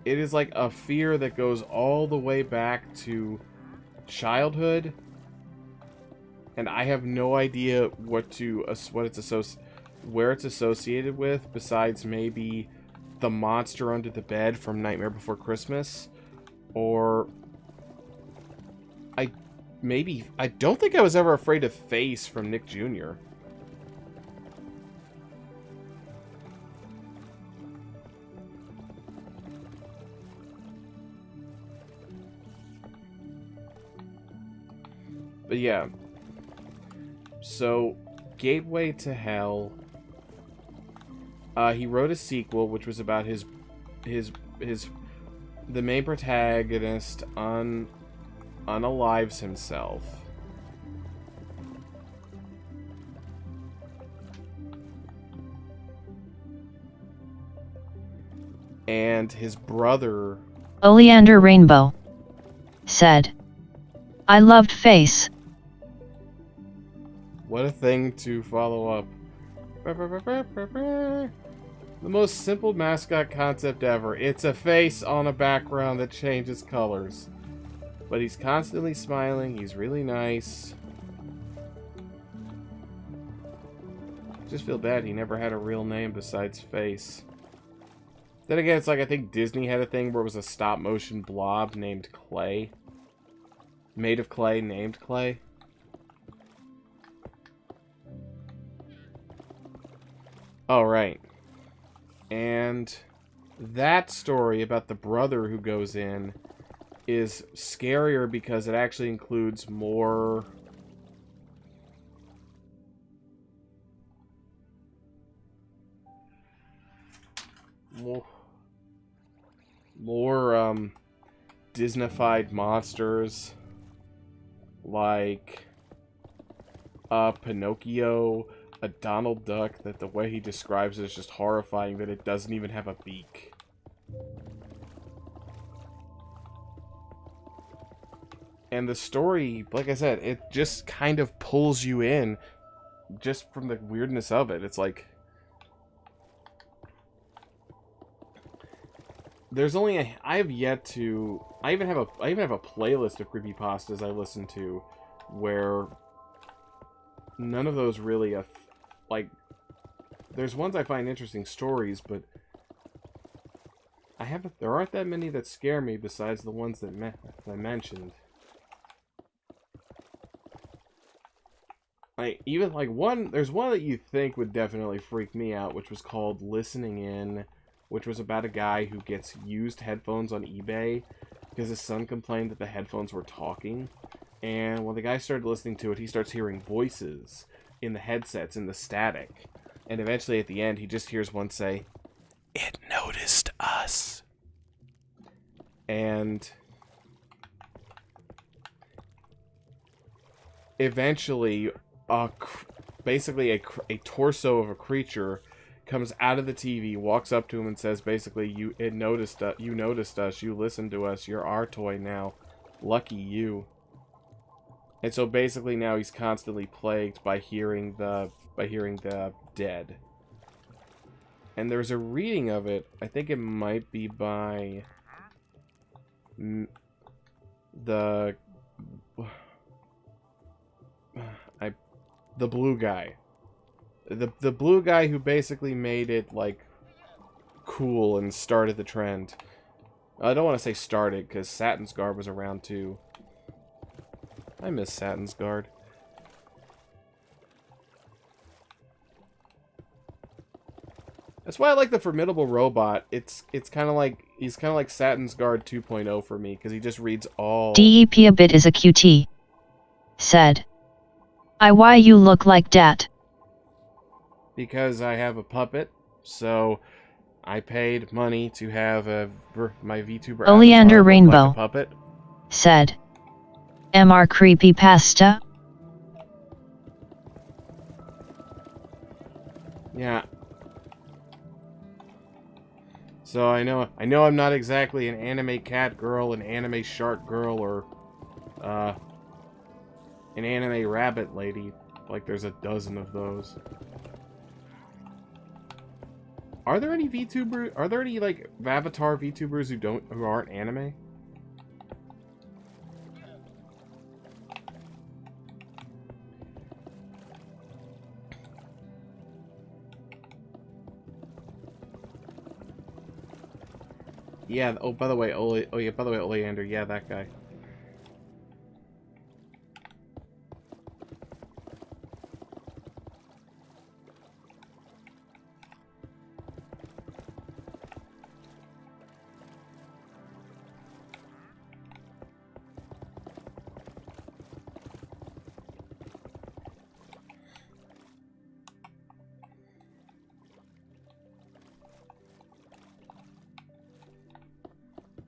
It is like a fear that goes all the way back to childhood, and I have no idea where it's associated with, besides maybe the monster under the bed from Nightmare Before Christmas, or I don't think I was ever afraid of Face from Nick Jr. But yeah, so Gateway to Hell. He wrote a sequel, which was about the main protagonist unalives himself. And his brother, Oleander Rainbow, said, "I loved Face." What a thing to follow up. The most simple mascot concept ever. It's a face on a background that changes colors. But he's constantly smiling. He's really nice. Just feel bad he never had a real name besides Face. Then again, it's like I think Disney had a thing where it was a stop-motion blob named Clay. Made of clay, named Clay. Oh, right. And that story about the brother who goes in is scarier because it actually includes more... More Disney-fied monsters. Like Pinocchio, a Donald Duck that the way he describes it is just horrifying, that it doesn't even have a beak. And the story, like I said, it just kind of pulls you in just from the weirdness of it. It's like there's only I even have a playlist of creepypastas I listen to where none of those really like, there's ones I find interesting stories, but there aren't that many that scare me besides the ones that I mentioned. There's one that you think would definitely freak me out, which was called Listening In, which was about a guy who gets used headphones on eBay because his son complained that the headphones were talking. And when the guy started listening to it, he starts hearing voices in the headsets, in the static. And eventually, at the end, he just hears one say, "It noticed us." And eventually, basically a torso of a creature comes out of the TV, walks up to him, and says, basically, you noticed us, you listened to us, you're our toy now. Lucky you. And so basically now he's constantly plagued by hearing the dead. And there's a reading of it. I think it might be by the blue guy. The blue guy who basically made it like cool and started the trend. I don't want to say started, because Satin's Guard was around too. I miss Satin's Guard. That's why I like the Formidable Robot. It's kind of like, he's kind of like Satin's Guard 2.0 for me, because he just reads all... DEP a bit is a QT. Said. I why you look like dat? Because I have a puppet, so I paid money to have my VTuber Oleander avatar look Rainbow. like a puppet. Said. MR creepy pasta? Yeah. So I know I'm not exactly an anime cat girl, an anime shark girl, or an anime rabbit lady. Like there's a dozen of those. Are there any VTubers? Are there any like Avatar VTubers who aren't anime? Yeah. Oh, by the way, Oleander. Yeah, that guy.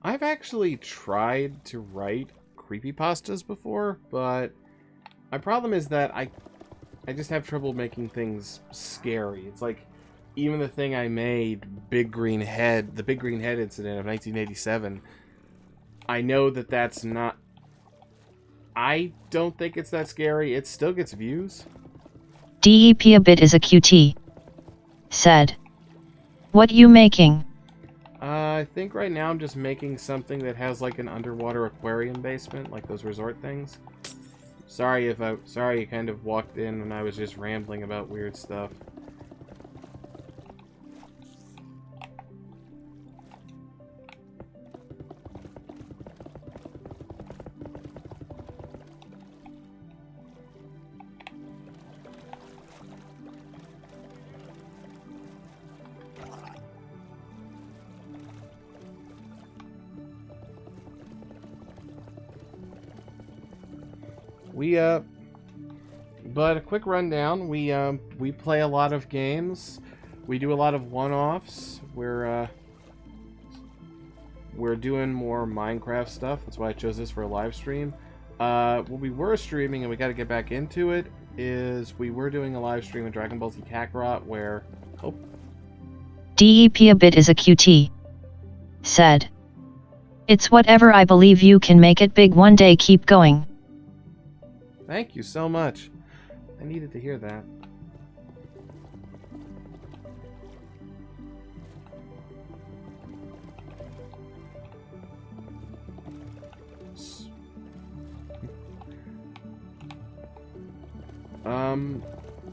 I've actually tried to write creepypastas before, but my problem is that I just have trouble making things scary. It's like, even the thing I made, the Big Green Head incident of 1987, I know that that's not... I don't think it's that scary. It still gets views. DEP a bit is a QT. Said. What you making? I think right now I'm just making something that has like an underwater aquarium basement, like those resort things. Sorry you kind of walked in and I was just rambling about weird stuff. But a quick rundown, we play a lot of games. We do a lot of one-offs. We're doing more Minecraft stuff. That's why I chose this for a live stream. What we were streaming, and we got to get back into it, is we were doing a live stream of Dragon Ball Z Kakarot where... Oh. DEP a bit is a QT. Said. It's whatever, I believe you can make it big one day, keep going. Thank you so much. I needed to hear that.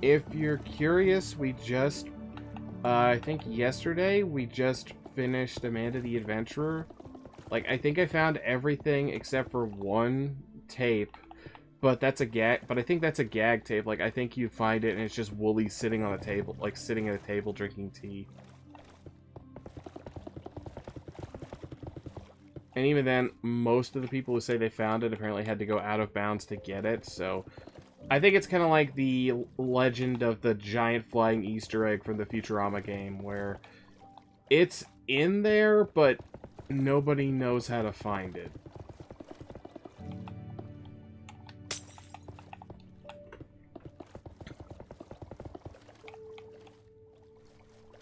If you're curious, we just, I think yesterday, we just finished Amanda the Adventurer. Like, I think I found everything except for one tape. But that's a gag. But I think that's a gag tape. Like, I think you find it and it's just Wooly sitting on a table, like sitting at a table drinking tea. And even then, most of the people who say they found it apparently had to go out of bounds to get it. So, I think it's kind of like the legend of the giant flying Easter egg from the Futurama game, where it's in there, but nobody knows how to find it.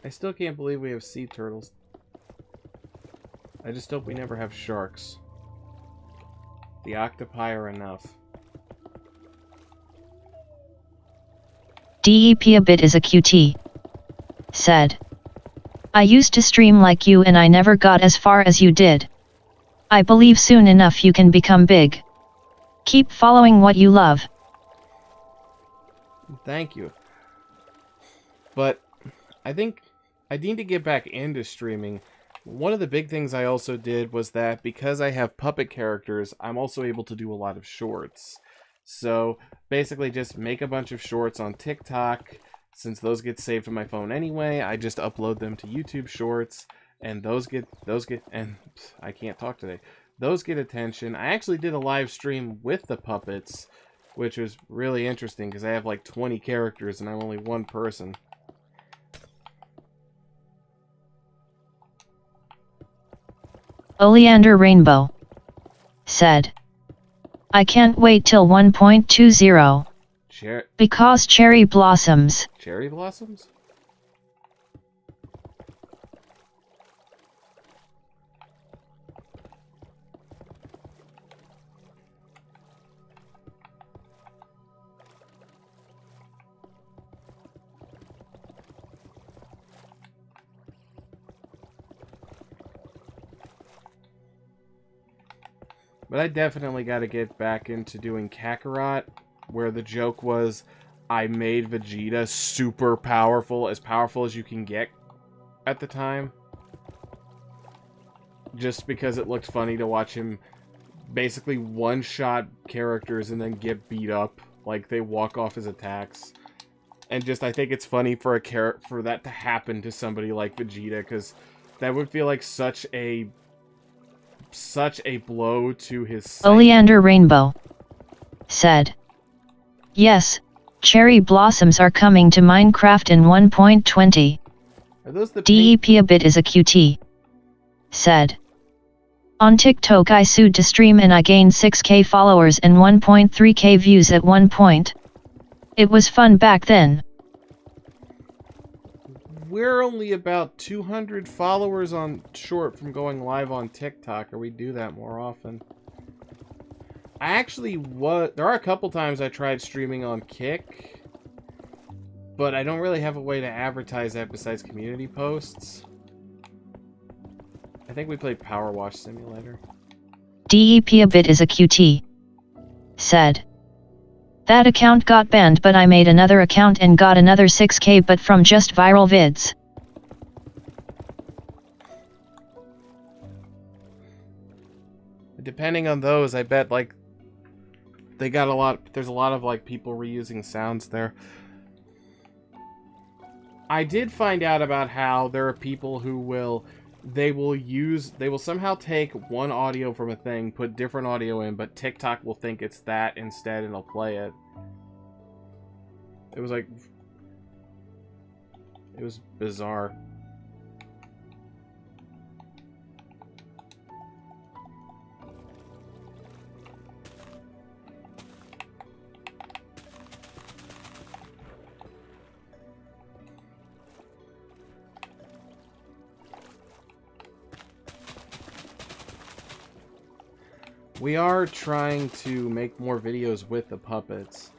I still can't believe we have sea turtles. I just hope we never have sharks. The octopi are enough. DEP a bit is a QT. Said. I used to stream like you and I never got as far as you did. I believe soon enough you can become big. Keep following what you love. Thank you. But I think I need to get back into streaming One of the big things I also did was that because I have puppet characters, I'm also able to do a lot of shorts. So basically just make a bunch of shorts on TikTok. Since those get saved to my phone anyway, I just upload them to YouTube Shorts, and those get and I can't talk today. Those get attention. I actually did a live stream with the puppets, which was really interesting because I have like 20 characters and I'm only one person. Oleander Rainbow said, I can't wait till 1.20. Because cherry blossoms. Cherry blossoms? But I definitely got to get back into doing Kakarot, where the joke was I made Vegeta super powerful as you can get at the time. Just because it looked funny to watch him basically one-shot characters and then get beat up. Like, they walk off his attacks. And just, I think it's funny for for that to happen to somebody like Vegeta, because that would feel like such a blow to his psyche. Oleander Rainbow said, yes, cherry blossoms are coming to Minecraft in 1.20. Are those the DEP a bit is a QT. Said, on TikTok I sued to stream and I gained 6k followers and 1.3k views at one point. It was fun back then. We're only about 200 followers on short from going live on TikTok, or we do that more often. I actually there are a couple times I tried streaming on Kick, but I don't really have a way to advertise that besides community posts. I think we played Power Wash Simulator. DEP a bit is a QT. Said, that account got banned but I made another account and got another 6k but from just viral vids. Depending on those, I bet like they got a lot, there's a lot of like people reusing sounds there. I did find out about how there are people who they will somehow take one audio from a thing, put different audio in, but TikTok will think it's that instead and it'll play it. It was bizarre. We are trying to make more videos with the puppets.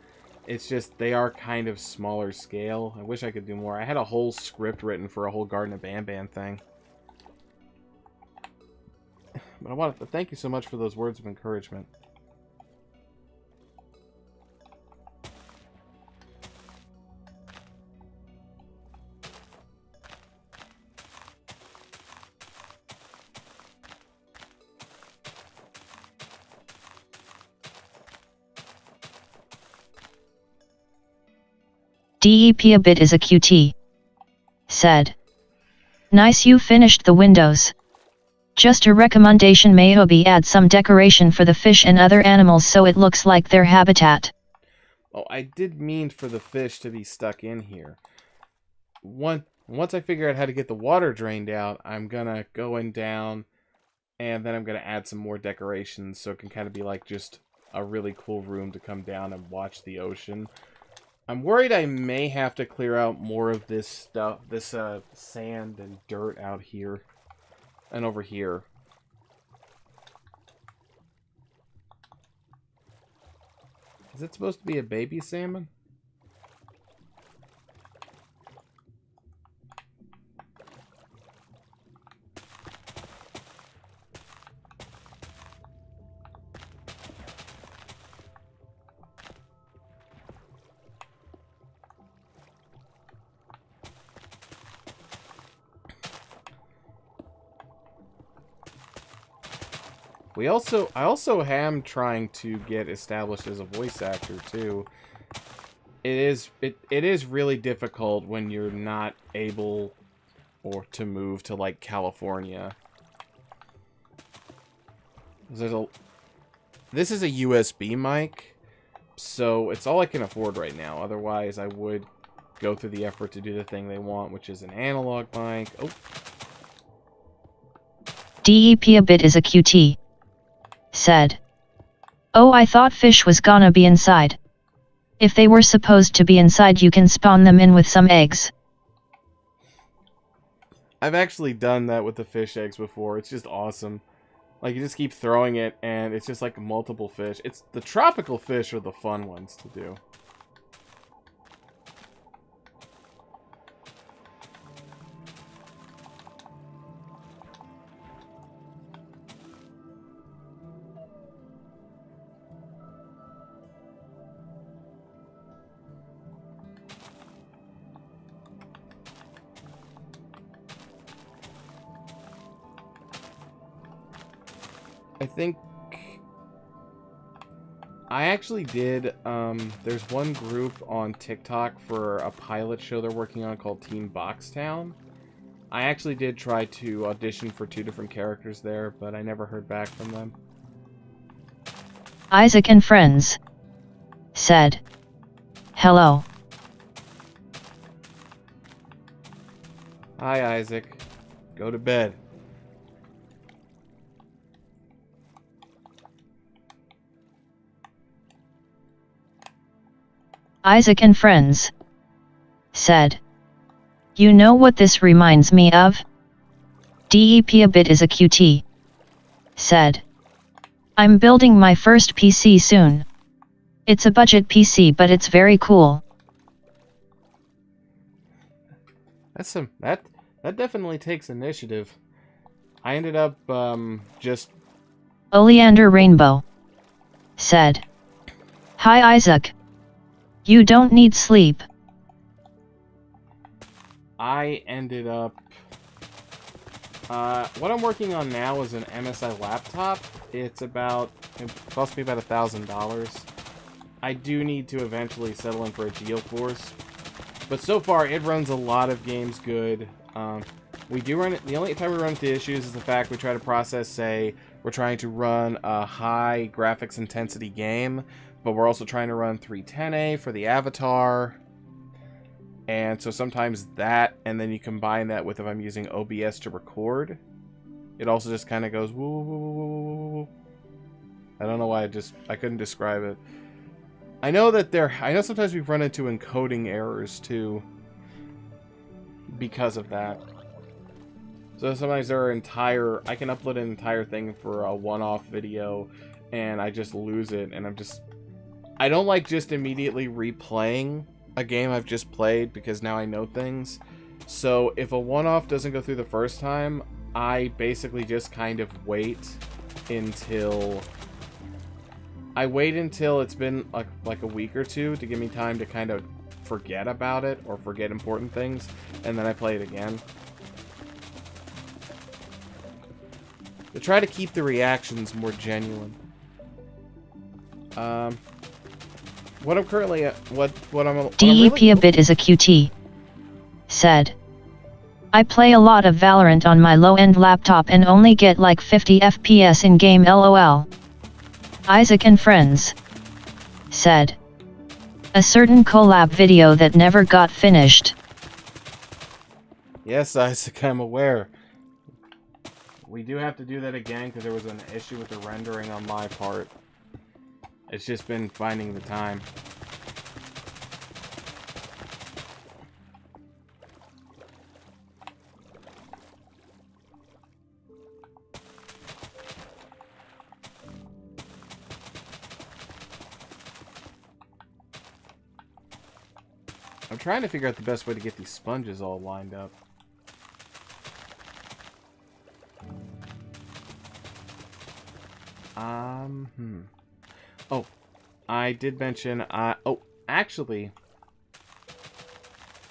It's just they are kind of smaller scale. I wish I could do more. I had a whole script written for a whole Garden of Banban thing. But I want to thank you so much for those words of encouragement. DEP a bit is a QT. Said, nice you finished the windows. Just a recommendation, maybe add some decoration for the fish and other animals so it looks like their habitat. Oh, I did mean for the fish to be stuck in here. Once I figure out how to get the water drained out, I'm gonna go in down and then I'm gonna add some more decorations so it can kind of be like just a really cool room to come down and watch the ocean. I'm worried I may have to clear out more of this stuff, this sand and dirt out here and over here. Is it supposed to be a baby salmon? I also am trying to get established as a voice actor too. It is really difficult when you're not able or to move to like California. This is a USB mic, so it's all I can afford right now. Otherwise, I would go through the effort to do the thing they want, which is an analog mic. Oh. DEP a bit is a QT. Said. Oh, I thought fish was gonna be inside. If they were supposed to be inside, you can spawn them in with some eggs. I've actually done that with the fish eggs before. It's just awesome. Like, you just keep throwing it, and it's just like multiple fish. It's the tropical fish are the fun ones to do. I think I actually did, there's one group on TikTok for a pilot show they're working on called Team Boxtown. I actually did try to audition for 2 different characters there, but I never heard back from them. Isaac and friends. Said. Hello. Hi, Isaac. Go to bed. Isaac and friends. Said. You know what this reminds me of? DEP a bit is a QT. Said. I'm building my first PC soon. It's a budget PC, but it's very cool. That's that definitely takes initiative. I ended up just Oleander Rainbow. Said. Hi Isaac. You don't need sleep. I ended up what I'm working on now is an MSI laptop. It cost me about $1,000. I do need to eventually settle in for a GeoForce, but so far it runs a lot of games good. We do run it. The only time we run into issues is the fact we try to process, say, we're trying to run a high graphics intensity game, but we're also trying to run 310A for the avatar. And so sometimes that, and then you combine that with if I'm using OBS to record, it also just kind of goes woo, woo, woo, woo, woo, woo. I don't know why I couldn't describe it. I know sometimes we've run into encoding errors too because of that. So sometimes there are I can upload an entire thing for a one-off video and I just lose it, and I don't like just immediately replaying a game I've just played because now I know things. So if a one-off doesn't go through the first time, I basically just kind of wait until it's been like a week or two to give me time to kind of forget about it or forget important things, and then I play it again. To try to keep the reactions more genuine. What I'm currently DEP a bit is a QT. Said. I play a lot of Valorant on my low-end laptop and only get like 50 FPS in game, lol. Isaac and friends. Said. A certain collab video that never got finished. Yes, Isaac, I'm aware. We do have to do that again because there was an issue with the rendering on my part. It's just been finding the time. I'm trying to figure out the best way to get these sponges all lined up. Oh, I did mention, actually,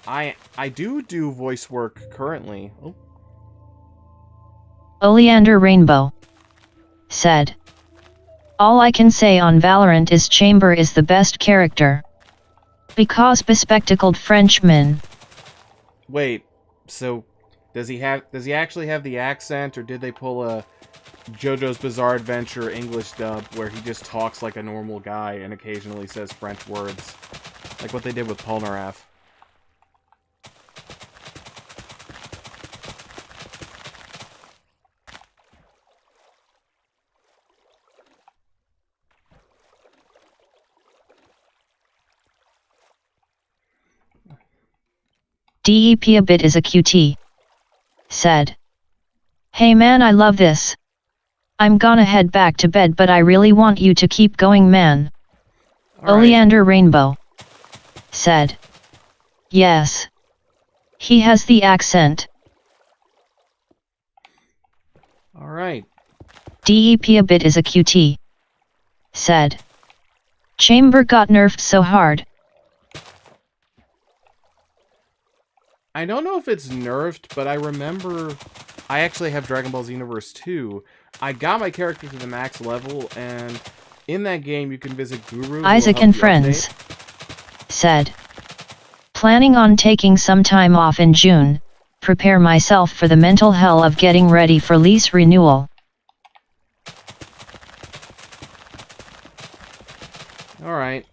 I do voice work currently. Oh. Oleander Rainbow. said. All I can say on Valorant is Chamber is the best character. Because bespectacled Frenchman. Wait, so does he actually have the accent, or did they pull a JoJo's Bizarre Adventure English dub where he just talks like a normal guy and occasionally says French words? Like what they did with Polnareff. DEP a bit is a QT. Said. Hey man, I love this. I'm gonna head back to bed, but I really want you to keep going, man. Oleander Rainbow. Said. Yes. He has the accent. Alright. DEP a bit is a QT. Said. Chamber got nerfed so hard. I don't know if it's nerfed, but I remember I actually have Dragon Ball Xenoverse 2. I got my character to the max level, and in that game you can visit Guru. Isaac and Friends. Said. Planning on taking some time off in June, prepare myself for the mental hell of getting ready for lease renewal. Alright.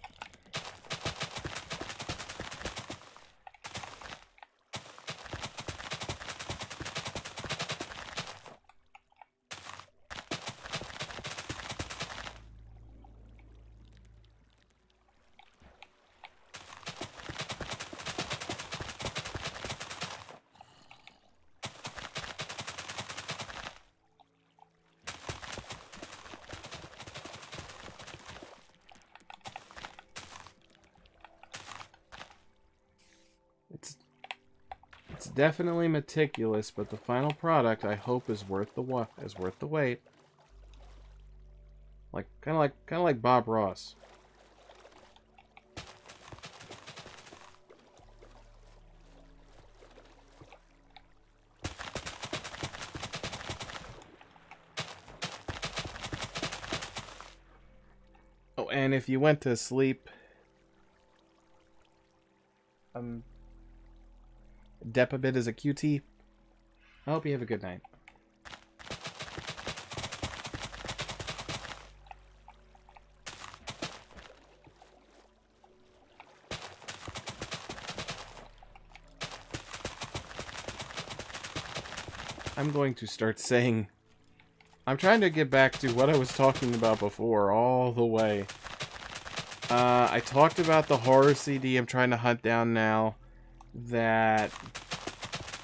It's definitely meticulous, but the final product I hope is worth the wait. Like kind of like Bob Ross. Oh, and if you went to sleep, Depabit is a QT. I hope you have a good night. I'm going to start saying... I'm trying to get back to what I was talking about before, all the way. I talked about the horror CD I'm trying to hunt down now. That...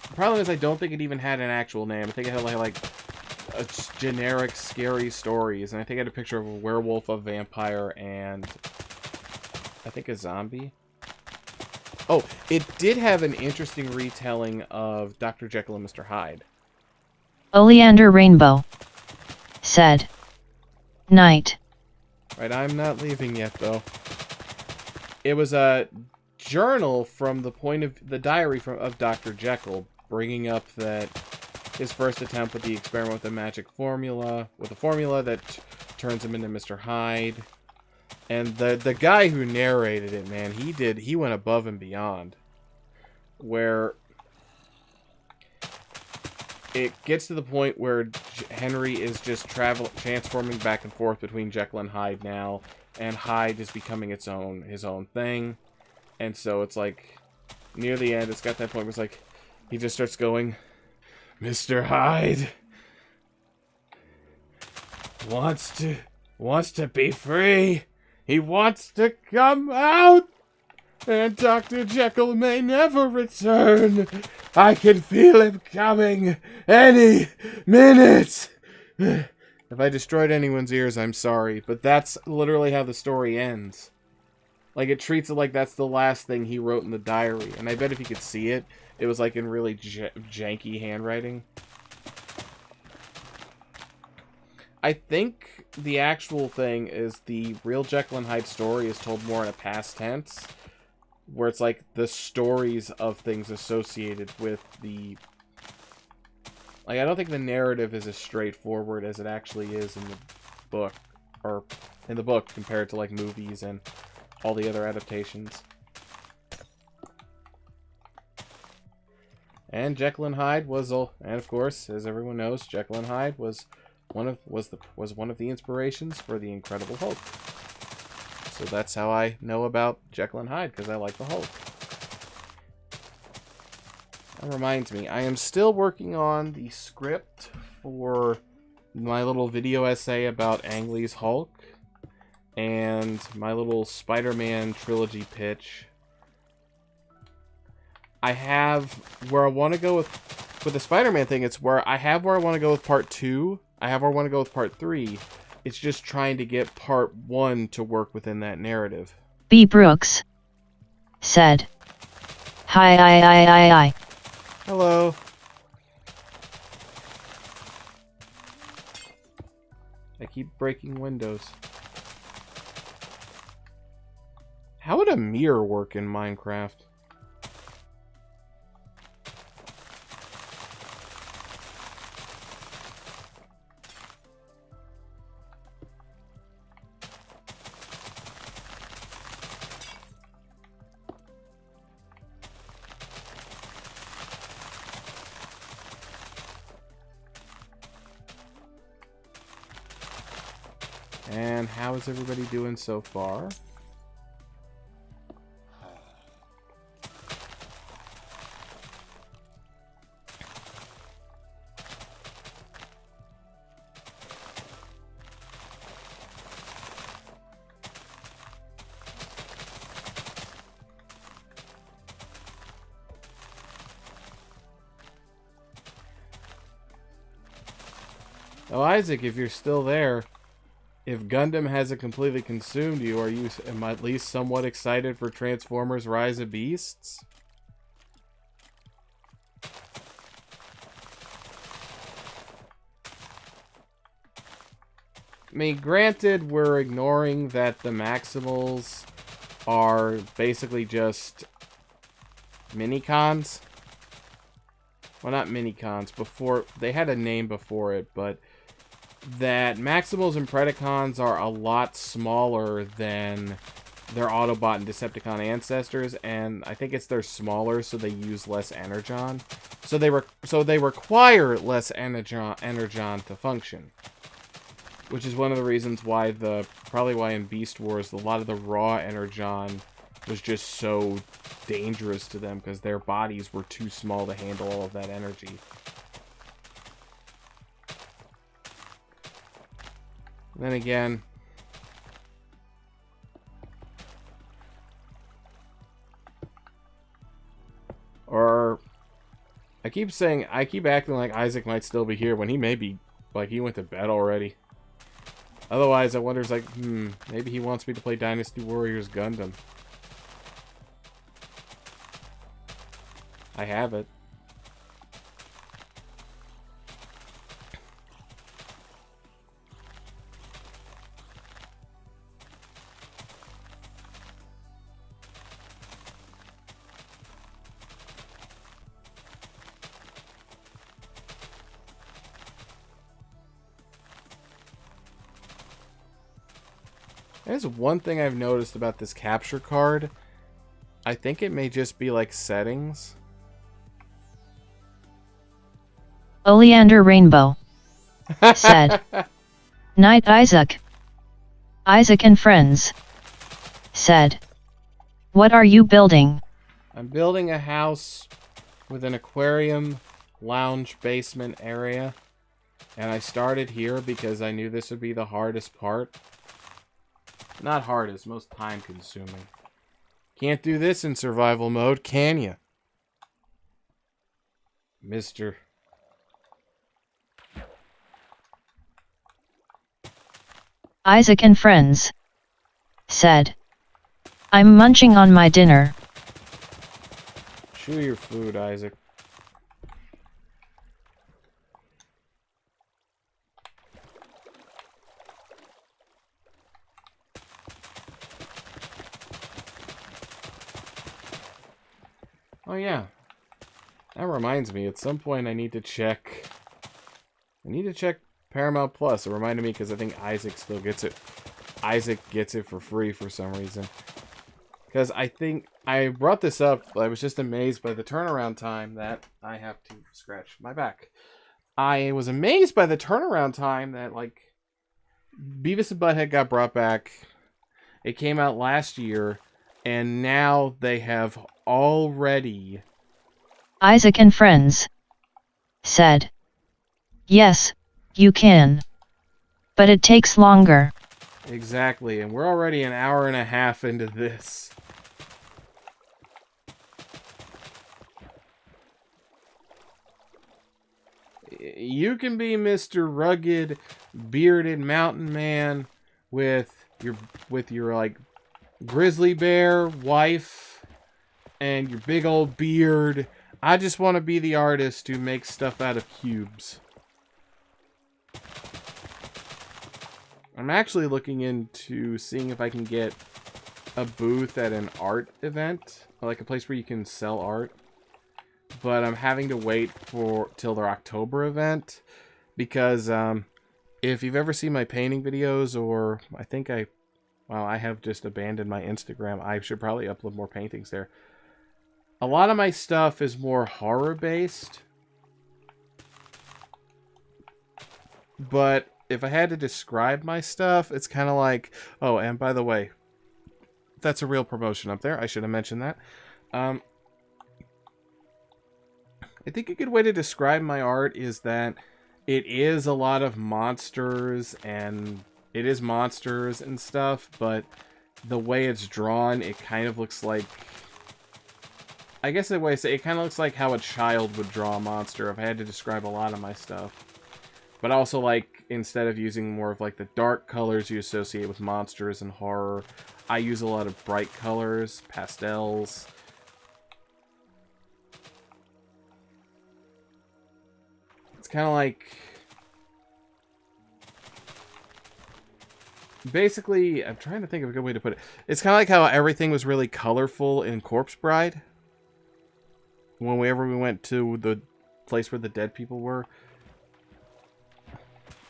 The problem is I don't think it even had an actual name. I think it had like a generic scary stories. And I think I had a picture of a werewolf, a vampire, and... I think a zombie. Oh, it did have an interesting retelling of Dr. Jekyll and Mr. Hyde. Oleander Rainbow. Said. Night. Right, I'm not leaving yet, though. It was a journal from the point of the diary of Dr. Jekyll, bringing up that his first attempt with the experiment with the magic formula, with a formula that turns him into Mr. Hyde. And the guy who narrated it, man, he went above and beyond. Where it gets to the point where Henry is just transforming back and forth between Jekyll and Hyde now, and Hyde is becoming his own thing. And so it's like, near the end, it's got that point where it's like, he just starts going, Mr. Hyde wants to be free. He wants to come out. And Dr. Jekyll may never return. I can feel him coming any minute. If I destroyed anyone's ears, I'm sorry. But that's literally how the story ends. Like, it treats it like that's the last thing he wrote in the diary. And I bet if you could see it, it was like in really janky handwriting. I think the actual thing is the real Jekyll and Hyde story is told more in a past tense. Where it's like the stories of things associated with the Like, I don't think the narrative is as straightforward as it actually is in the book, or in the book compared to like movies and all the other adaptations. And Jekyll and Hyde was, and of course, as everyone knows, Jekyll and Hyde was one of the inspirations for the Incredible Hulk. So that's how I know about Jekyll and Hyde, because I like the Hulk. That reminds me, I am still working on the script for my little video essay about Ang Lee's Hulk and my little Spider-Man trilogy pitch. I have where I want to go with the Spider-Man thing. It's where I want to go with part 2. I have where I want to go with part 3. It's just trying to get part 1 to work within that narrative. B. Brooks said, Hi. Hello. I keep breaking windows. How would a mirror work in Minecraft? And how is everybody doing so far? Oh, Isaac, if you're still there, if Gundam hasn't completely consumed you, are you at least somewhat excited for Transformers Rise of Beasts? I mean, granted, we're ignoring that the Maximals are basically just mini-cons. Well, not mini-cons. Before, they had a name before it, but that Maximals and Predacons are a lot smaller than their Autobot and Decepticon ancestors, and I think they're smaller, so they use less energon. So they require less energon to function, which is one of the reasons why probably why in Beast Wars a lot of the raw energon was just so dangerous to them, because their bodies were too small to handle all of that energy. Then again, or I keep acting like Isaac might still be here when he may be, like, he went to bed already. Otherwise, I wonder, like, maybe he wants me to play Dynasty Warriors Gundam. I have it. There's one thing I've noticed about this capture card. I think it may just be like settings. Oleander Rainbow said, Night Isaac. Isaac and friends said, What are you building? I'm building a house with an aquarium, lounge, basement area. And I started here because I knew this would be the hardest part. Not hardest, most time consuming. Can't do this in survival mode, can you? Mister. Isaac and friends said, I'm munching on my dinner. Chew your food, Isaac. Oh yeah, that reminds me, at some point I need to check I need to check Paramount Plus. It reminded me because I think Isaac still gets it. Isaac gets it for free for some reason. Because I think I brought this up. I was just amazed by the turnaround time that I have to scratch my back. I was amazed by the turnaround time that, like, Beavis and Butthead got brought back. It came out last year, and now they have already... Isaac and Friends said, yes, you can. But it takes longer. Exactly, and we're already an hour and a half into this. You can be Mr. Rugged, bearded mountain man with your like grizzly bear wife and your big old beard. I just want to be the artist who makes stuff out of cubes. I'm actually looking into seeing if I can get a booth at an art event, like a place where you can sell art. But I'm having to wait till their October event because if you've ever seen my painting videos, or I have just abandoned my Instagram. I should probably upload more paintings there. A lot of my stuff is more horror based, but if I had to describe my stuff, it's kind of like, oh, and by the way, that's a real promotion up there. I should have mentioned that. I think a good way to describe my art is that it is a lot of monsters and stuff, but the way it's drawn, it kind of looks like, I guess the way I say it kind of looks like how a child would draw a monster if I had to describe a lot of my stuff. But also, like, instead of using more of like the dark colors you associate with monsters and horror, I use a lot of bright colors, pastels. It's kind of like... Basically, I'm trying to think of a good way to put it. It's kind of like how everything was really colorful in Corpse Bride. Whenever we went to the place where the dead people were.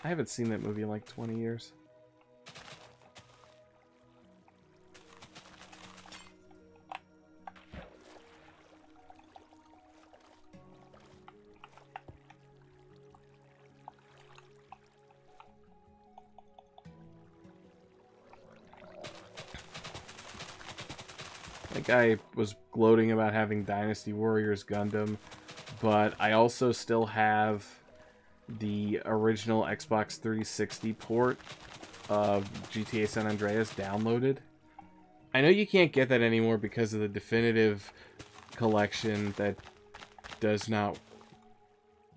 I haven't seen that movie in like 20 years. I think I was gloating about having Dynasty Warriors Gundam, but I also still have the original Xbox 360 port of GTA San Andreas downloaded. I know you can't get that anymore because of the definitive collection that does not...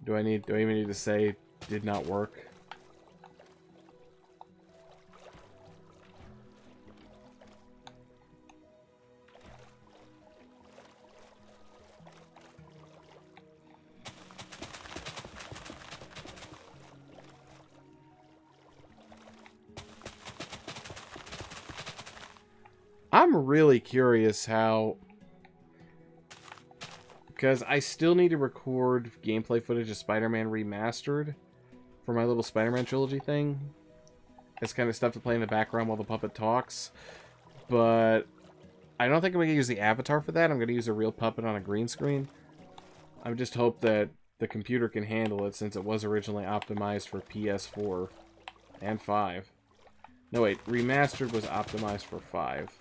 Do I even need to say did not work? I'm really curious how... Because I still need to record gameplay footage of Spider-Man Remastered for my little Spider-Man trilogy thing. It's kind of stuff to play in the background while the puppet talks. But I don't think I'm going to use the avatar for that. I'm going to use a real puppet on a green screen. I just hope that the computer can handle it since it was originally optimized for PS4 and 5. No, wait. Remastered was optimized for 5.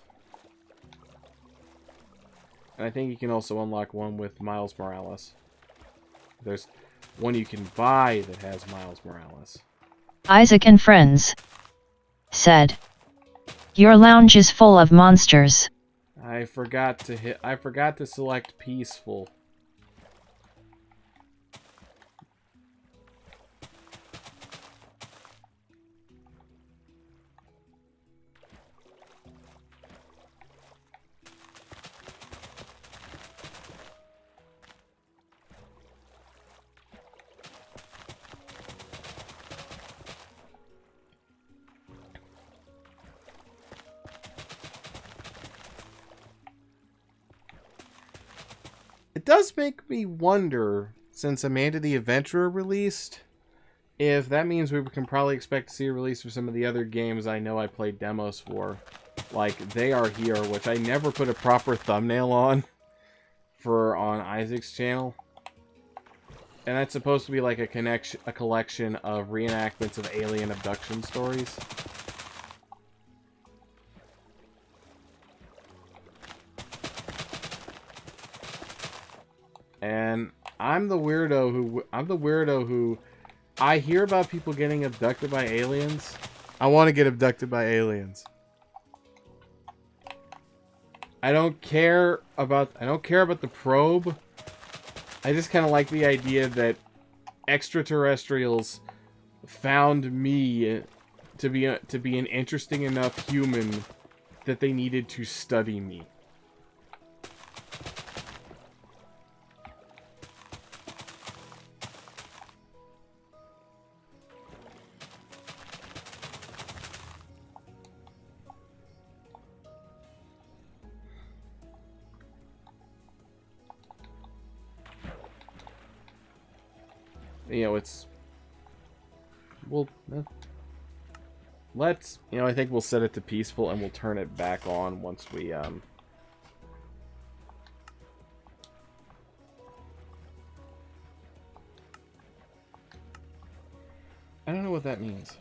And I think you can also unlock one with Miles Morales. There's one you can buy that has Miles Morales. Isaac and Friends said, your lounge is full of monsters. I forgot to select peaceful. It does make me wonder, since Amanda the Adventurer released, if that means we can probably expect to see a release for some of the other games I know I played demos for, like They Are Here, which I never put a proper thumbnail on Isaac's channel. And that's supposed to be like a collection of reenactments of alien abduction stories. And I'm the weirdo who I hear about people getting abducted by aliens. I want to get abducted by aliens. I don't care about the probe. I just kind of like the idea that extraterrestrials found me to be an interesting enough human that they needed to study me. You know, it's... Well, let's... You know, I think we'll set it to peaceful and we'll turn it back on once we, I don't know what that means.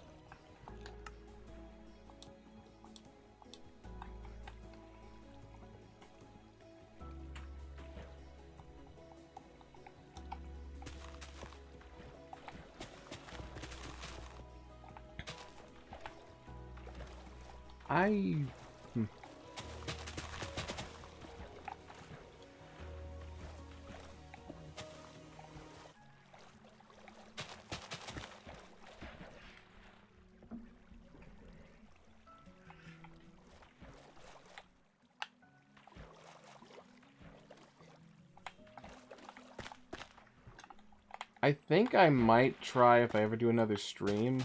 I think I might try, if I ever do another stream,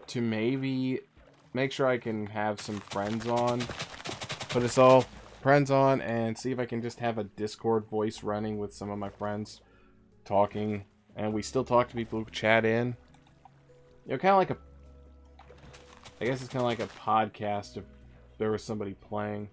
to maybe make sure I can have some friends on. Put us all friends on and see if I can just have a Discord voice running with some of my friends talking. And we still talk to people who chat in. You know, kind of like a... I guess it's kind of like a podcast if there was somebody playing.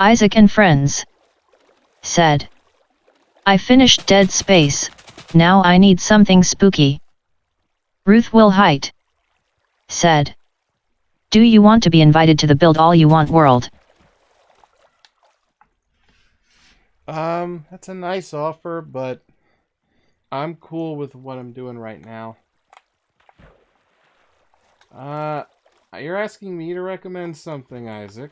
Isaac and Friends said, I finished Dead Space, now I need something spooky. Ruth Wilhite said, do you want to be invited to the Build All You Want world? That's a nice offer, but I'm cool with what I'm doing right now. You're asking me to recommend something, Isaac.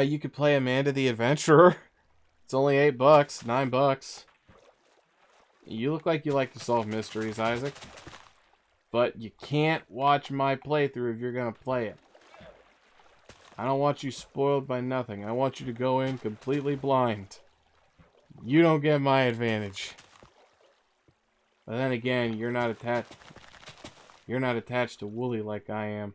You could play Amanda the Adventurer. It's only $8, $9. You look like you like to solve mysteries, Isaac. But you can't watch my playthrough if you're gonna play it. I don't want you spoiled by nothing. I want you to go in completely blind. You don't get my advantage. But then again, you're not attached to Wooly like I am.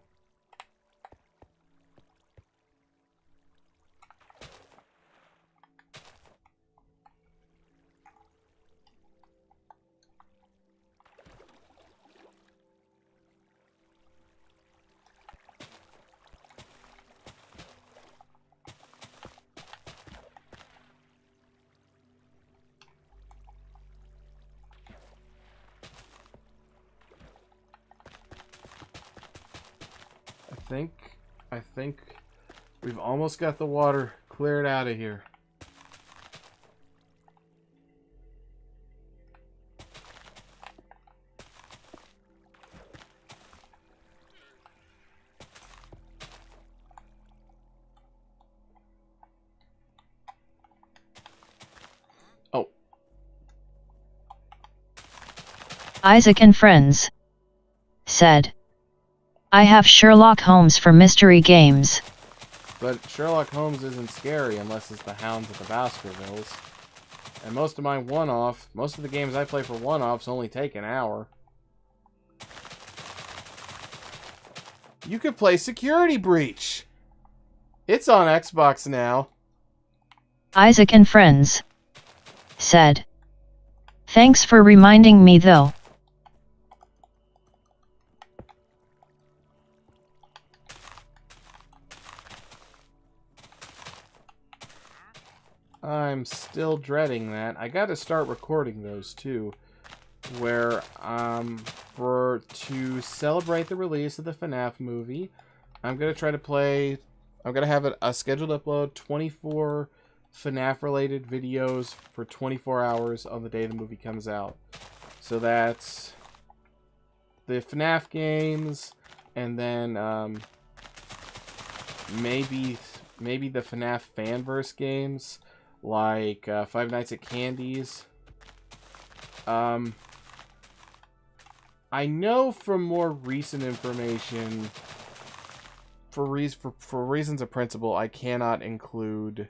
I think we've almost got the water cleared out of here. Isaac and Friends said, I have Sherlock Holmes for mystery games. But Sherlock Holmes isn't scary unless it's the Hounds of the Baskervilles. And most of the games I play for one-offs only take an hour. You could play Security Breach. It's on Xbox now. Isaac and Friends said, thanks for reminding me though. I'm still dreading that. I gotta start recording those too. Where, to celebrate the release of the FNAF movie, I'm gonna try to play... I'm gonna have a scheduled upload 24 FNAF-related videos for 24 hours on the day the movie comes out. So that's the FNAF games, and then, maybe the FNAF Fanverse games, like Five Nights at Candy's. I know from more recent information, for reasons of principle, I cannot include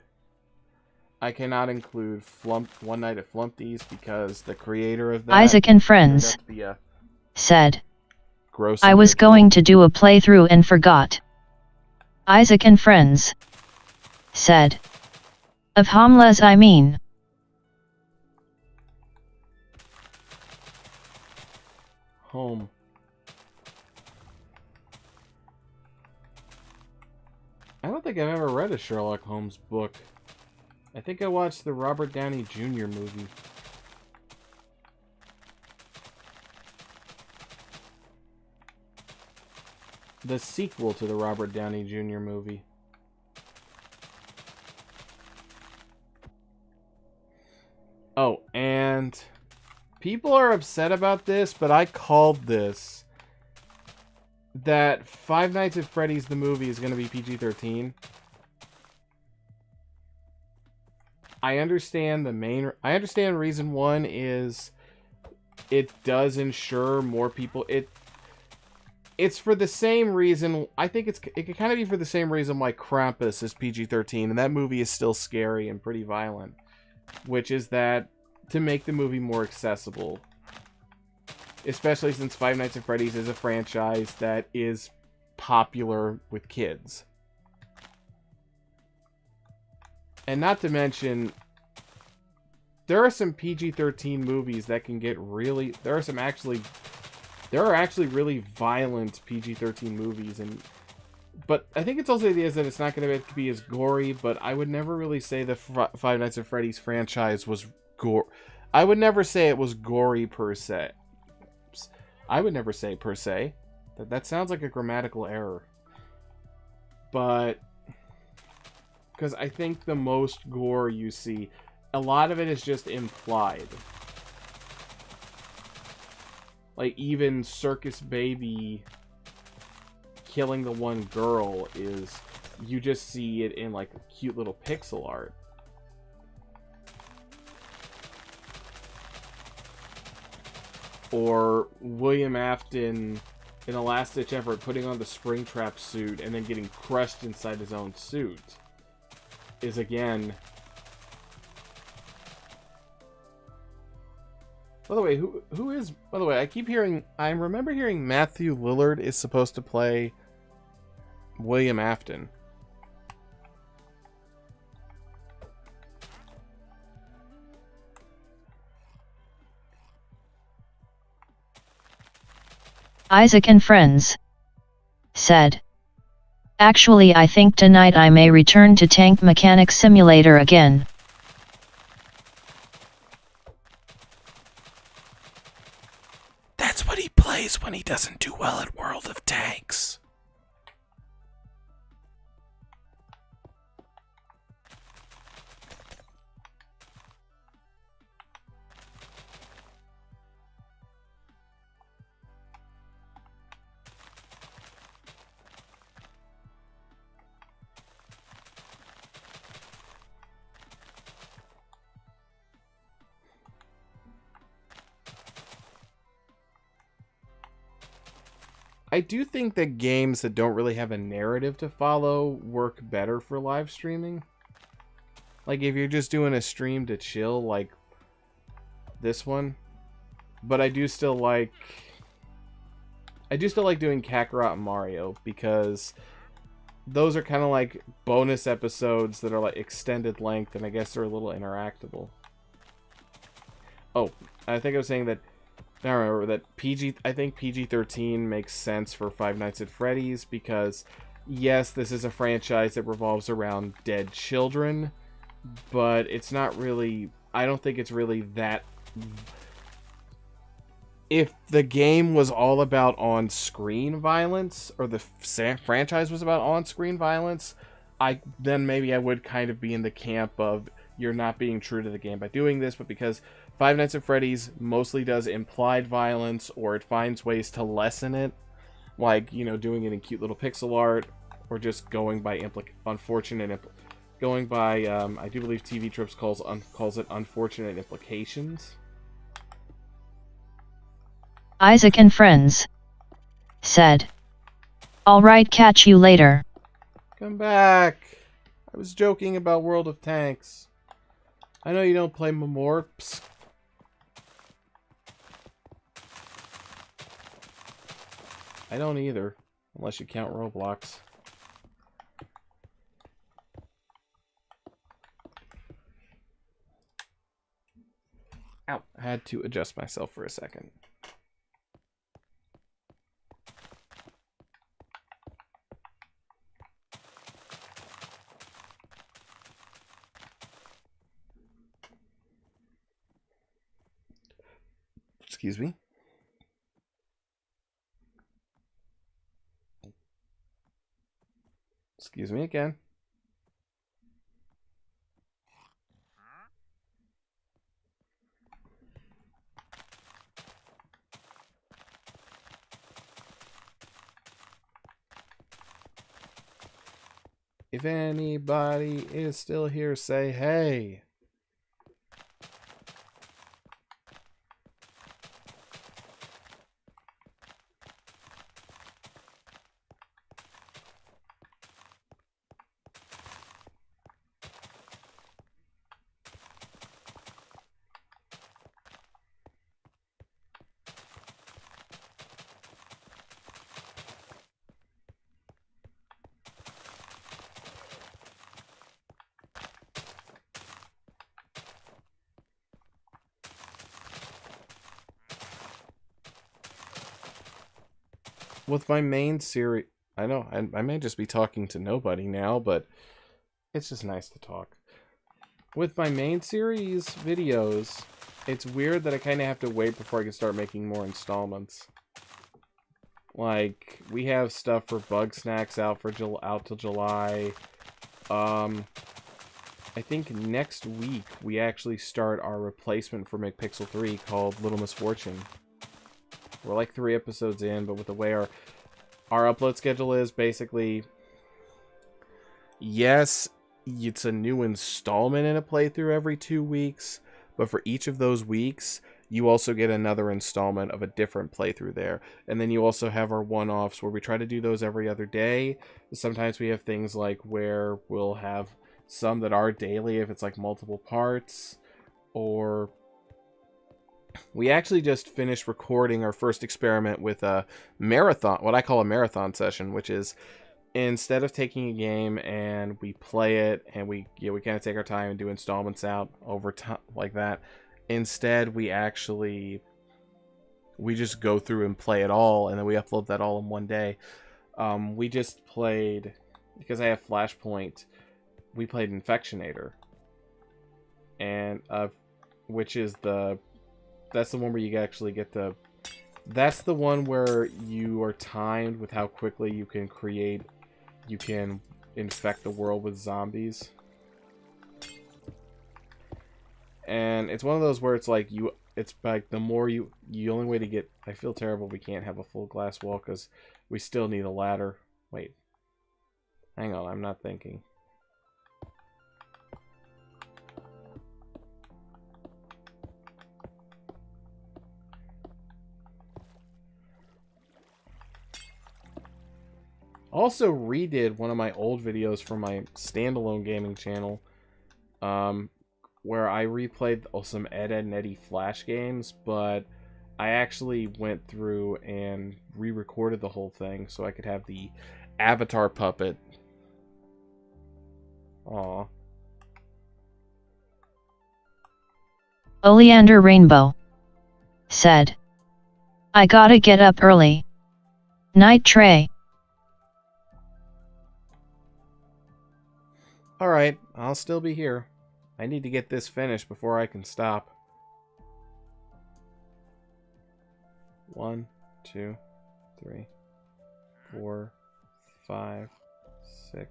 One Night at Flumpty's because the creator of that, Isaac and Friends said, gross I was individual. going to do a playthrough and forgot. Isaac and Friends said, of Homles I mean. Home. I don't think I've ever read a Sherlock Holmes book. I think I watched the Robert Downey Jr. movie. The sequel to the Robert Downey Jr. movie. Oh, and people are upset about this, but I called this. That Five Nights at Freddy's the movie is going to be PG-13. I understand reason one is it does ensure more people. It's for the same reason. I think it could kind of be for the same reason why Krampus is PG-13 and that movie is still scary and pretty violent, which is that to make the movie more accessible. Especially since Five Nights at Freddy's is a franchise that is popular with kids. And not to mention, there are some PG-13 movies that can get really... There are actually really violent PG-13 movies. But I think it's also the idea that it's not going to be as gory, but I would never really say the Five Nights at Freddy's franchise was gore. I would never say it was gory per se. I would never say per se. That sounds like a grammatical error. But because I think the most gore you see, a lot of it is just implied. Like even Circus Baby killing the one girl is, you just see it in like cute little pixel art. Or William Afton, in a last-ditch effort, putting on the Springtrap suit and then getting crushed inside his own suit, is again... By the way, who is... By the way, I remember hearing Matthew Lillard is supposed to play William Afton. Isaac and Friends said, actually I think tonight I may return to Tank Mechanic Simulator again. That's what he plays when he doesn't do well at World of Tanks. I do think that games that don't really have a narrative to follow work better for live streaming. Like if you're just doing a stream to chill, like this one. But I do still like doing Kakarot and Mario because those are kind of like bonus episodes that are like extended length, and I guess they're a little interactable. Oh, I think I was saying that. I remember that I think PG-13 makes sense for Five Nights at Freddy's because, yes, this is a franchise that revolves around dead children, but it's not really. I don't think it's really that. If the game was all about on-screen violence, or the franchise was about on-screen violence, then maybe I would kind of be in the camp of you're not being true to the game by doing this, but because Five Nights at Freddy's mostly does implied violence, or it finds ways to lessen it, like, you know, doing it in cute little pixel art, or just going by going by, I do believe TV Trips calls it unfortunate implications. Isaac and friends said, "All right, catch you later." Come back. I was joking about World of Tanks. I know you don't play Memorps. I don't either, unless you count Roblox. Ow, I had to adjust myself for a second. Excuse me. Excuse me again. If anybody is still here, say hey. With my main series, I know I may just be talking to nobody now, but it's just nice to talk. With my main series videos, it's weird that I kind of have to wait before I can start making more installments. Like, we have stuff for Bug Snacks out till July. I think next week we actually start our replacement for McPixel 3 called Little Misfortune. We're like 3 episodes in, but with the way our upload schedule is, basically, yes, it's a new installment in a playthrough every 2 weeks, but for each of those weeks, you also get another installment of a different playthrough there. And then you also have our one-offs where we try to do those every other day. Sometimes we have things like where we'll have some that are daily if it's like multiple parts, or we actually just finished recording our first experiment with a marathon, what I call a marathon session, which is instead of taking a game and we play it and we kind of take our time and do installments out over time like that. Instead, we just go through and play it all, and then we upload that all in one day. We just played, because I have Flashpoint, we played Infectionator, and which is that's the one where you actually get that's the one where you are timed with how quickly you can infect the world with zombies. And it's one of those where it's like the only way to get, I feel terrible we can't have a full glass wall because we still need a ladder. Wait. Hang on, I'm not thinking. Also redid one of my old videos from my standalone gaming channel, where I replayed some Ed, Edd n Eddy Flash games, but I actually went through and re-recorded the whole thing so I could have the Avatar puppet. Aw. Oleander Rainbow said, I gotta get up early. Night Trey. Alright, I'll still be here. I need to get this finished before I can stop. 1, 2, 3, 4, 5, 6.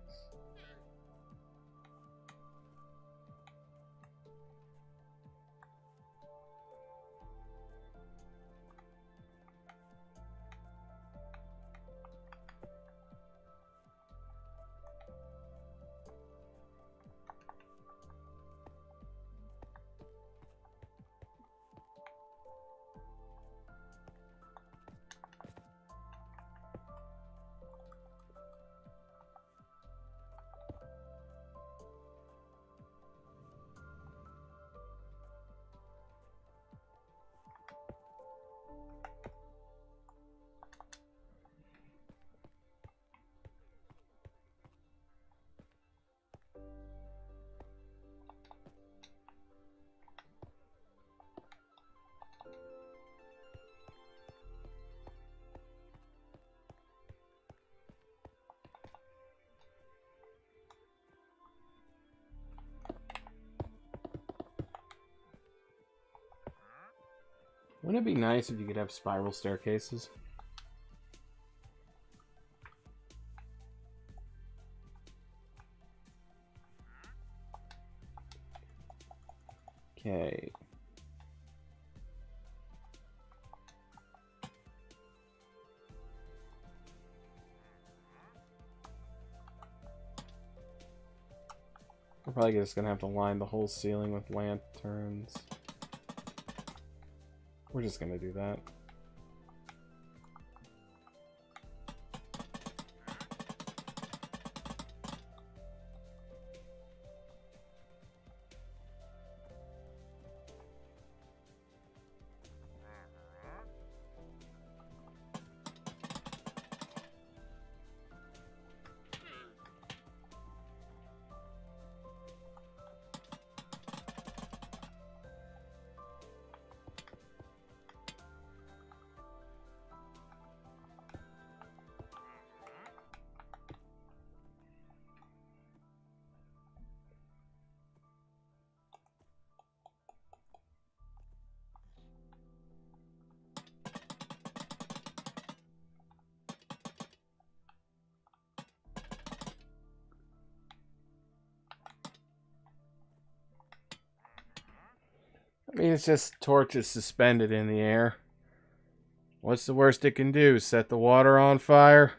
Wouldn't it be nice if you could have spiral staircases? Okay. We're probably just gonna have to line the whole ceiling with lanterns. We're just gonna do that. I mean, it's just torches suspended in the air. What's the worst it can do? Set the water on fire?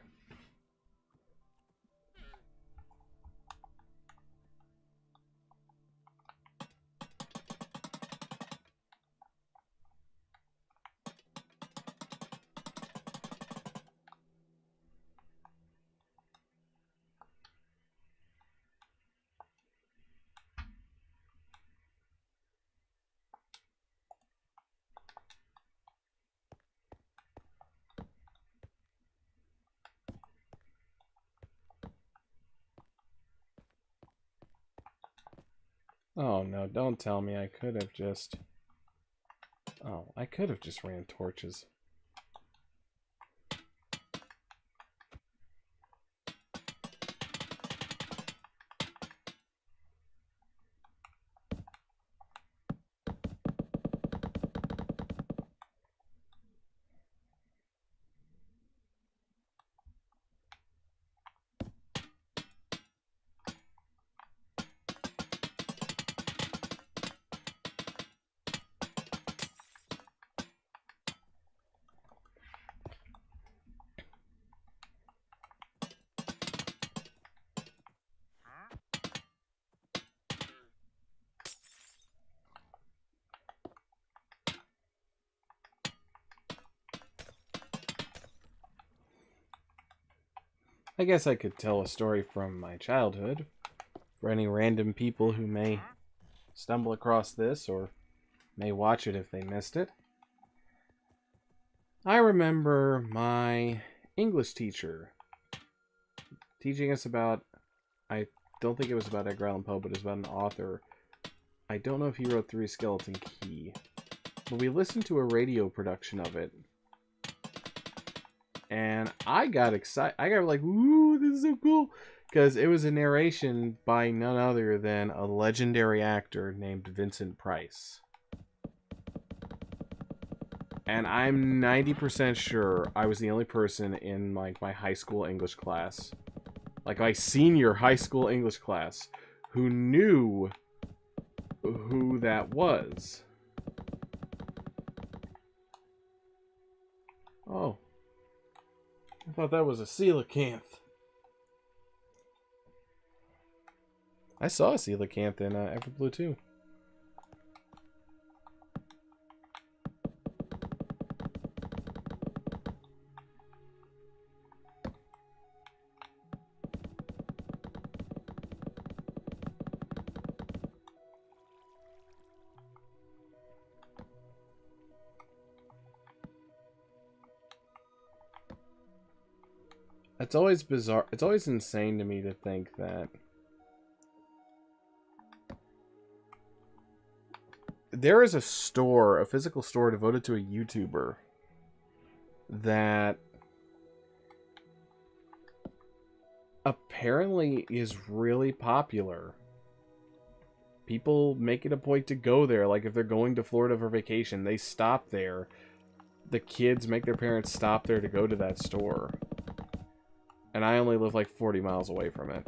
Oh no, don't tell me I could have just... Oh, I could have just ran torches. I guess I could tell a story from my childhood for any random people who may stumble across this or may watch it if they missed it. I remember my English teacher teaching us about, I don't think it was about Edgar Allan Poe, but it was about an author. I don't know if he wrote Three Skeleton Key, but we listened to a radio production of it. And I got excited. I got like, "Ooh, this is so cool!" Because it was a narration by none other than a legendary actor named Vincent Price. And I'm 90% sure I was the only person in like my high school English class, like my senior high school English class, who knew who that was. Oh. I thought that was a coelacanth. I saw a coelacanth in Everblue too. It's always bizarre. It's always insane to me to think that there is a store, a physical store devoted to a YouTuber that apparently is really popular. People make it a point to go there. Like if they're going to Florida for vacation, they stop there. The kids make their parents stop there to go to that store. And I only live like 40 miles away from it.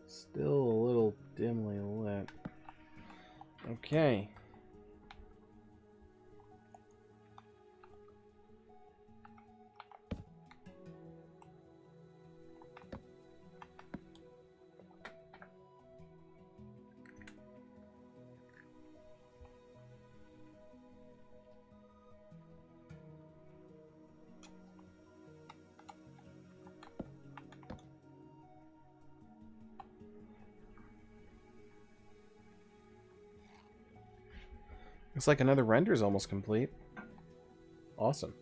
Still a little dimly lit. Okay. Looks like another render is almost complete. Awesome.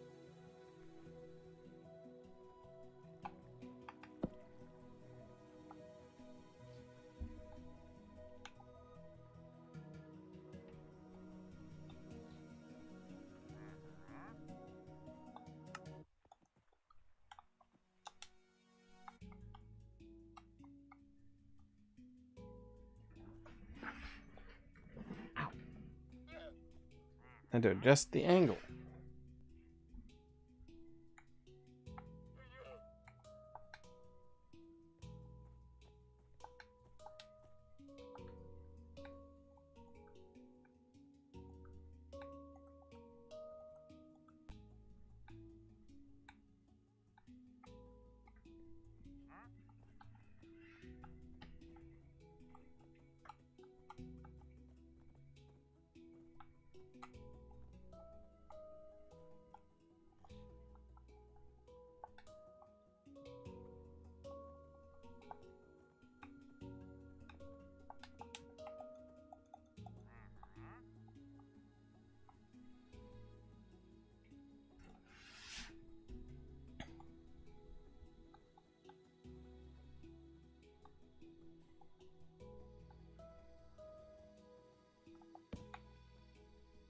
And to adjust the angle.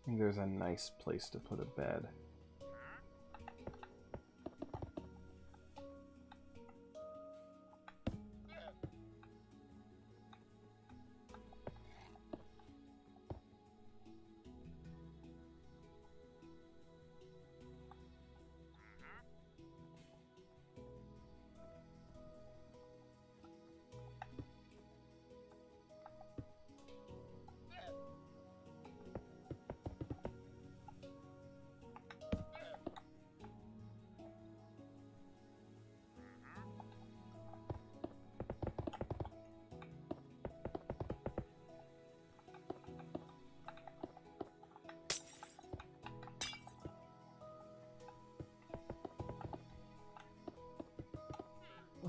I think there's a nice place to put a bed.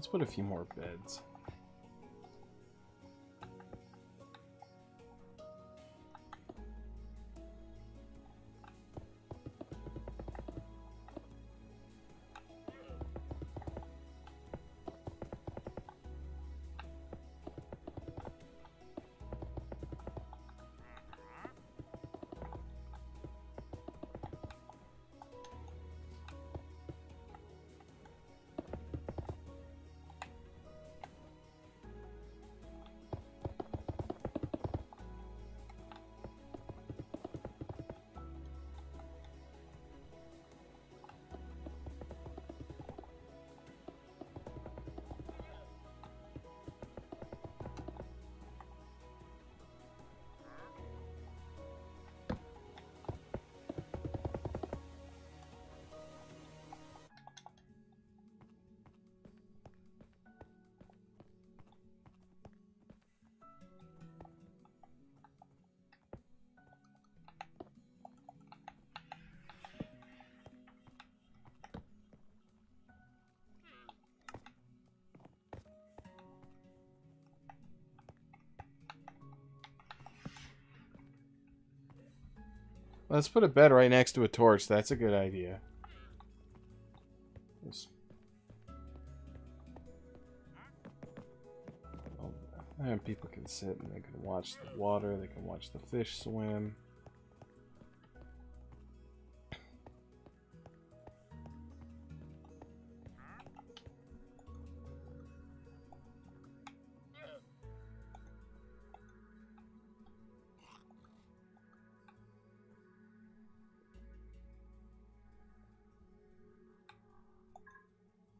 Let's put a few more beds. Let's put a bed right next to a torch. That's a good idea. And people can sit and they can watch the water. They can watch the fish swim.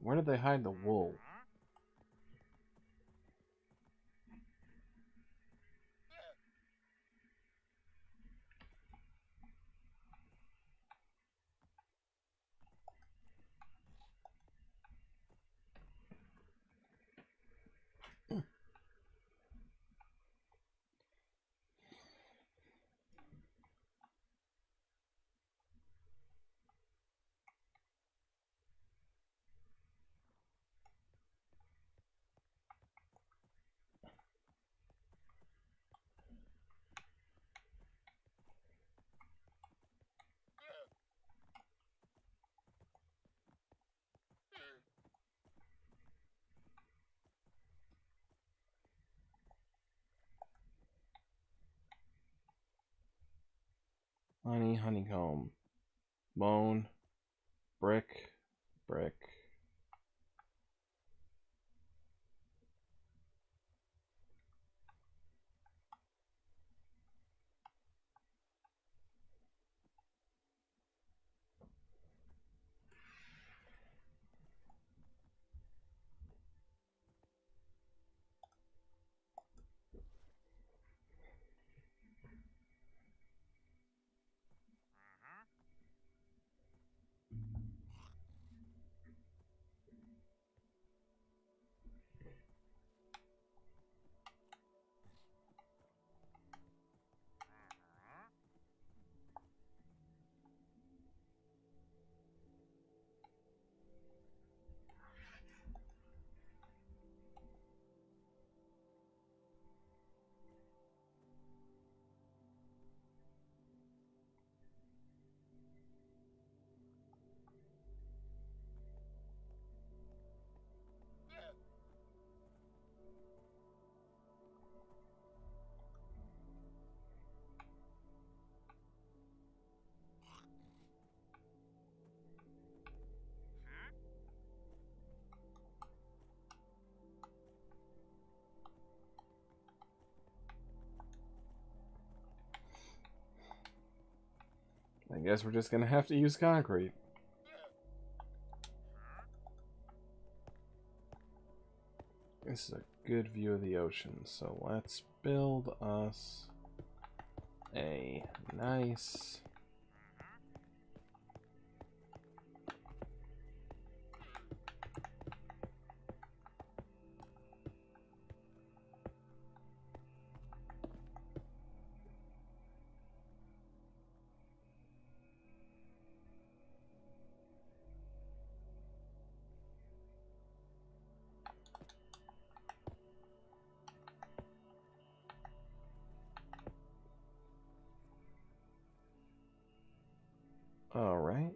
Where did they hide the wool? Honeycomb, bone, brick, brick. I guess we're just gonna have to use concrete. This is a good view of the ocean, so let's build us a nice All right.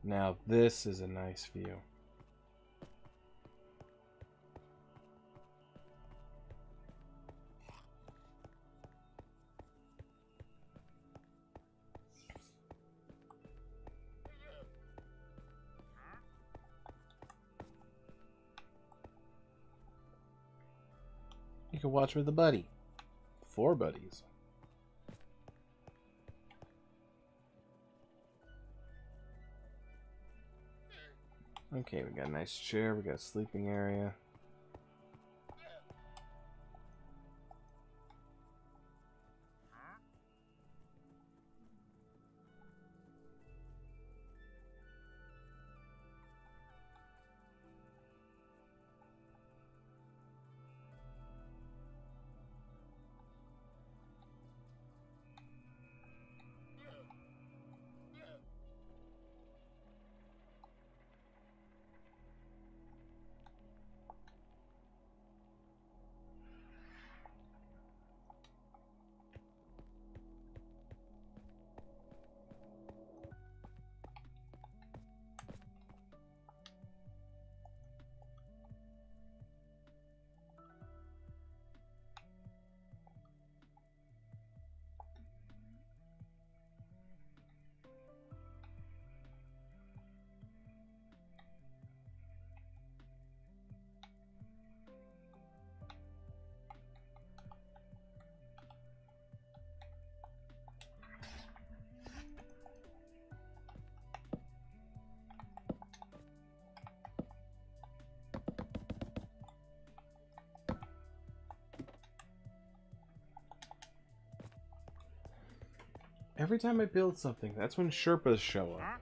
Now this is a nice view. You can watch with a buddy. 4 buddies. Okay, we got a nice chair, we got a sleeping area. Every time I build something, that's when Sherpas show up.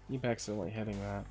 Keep accidentally hitting that.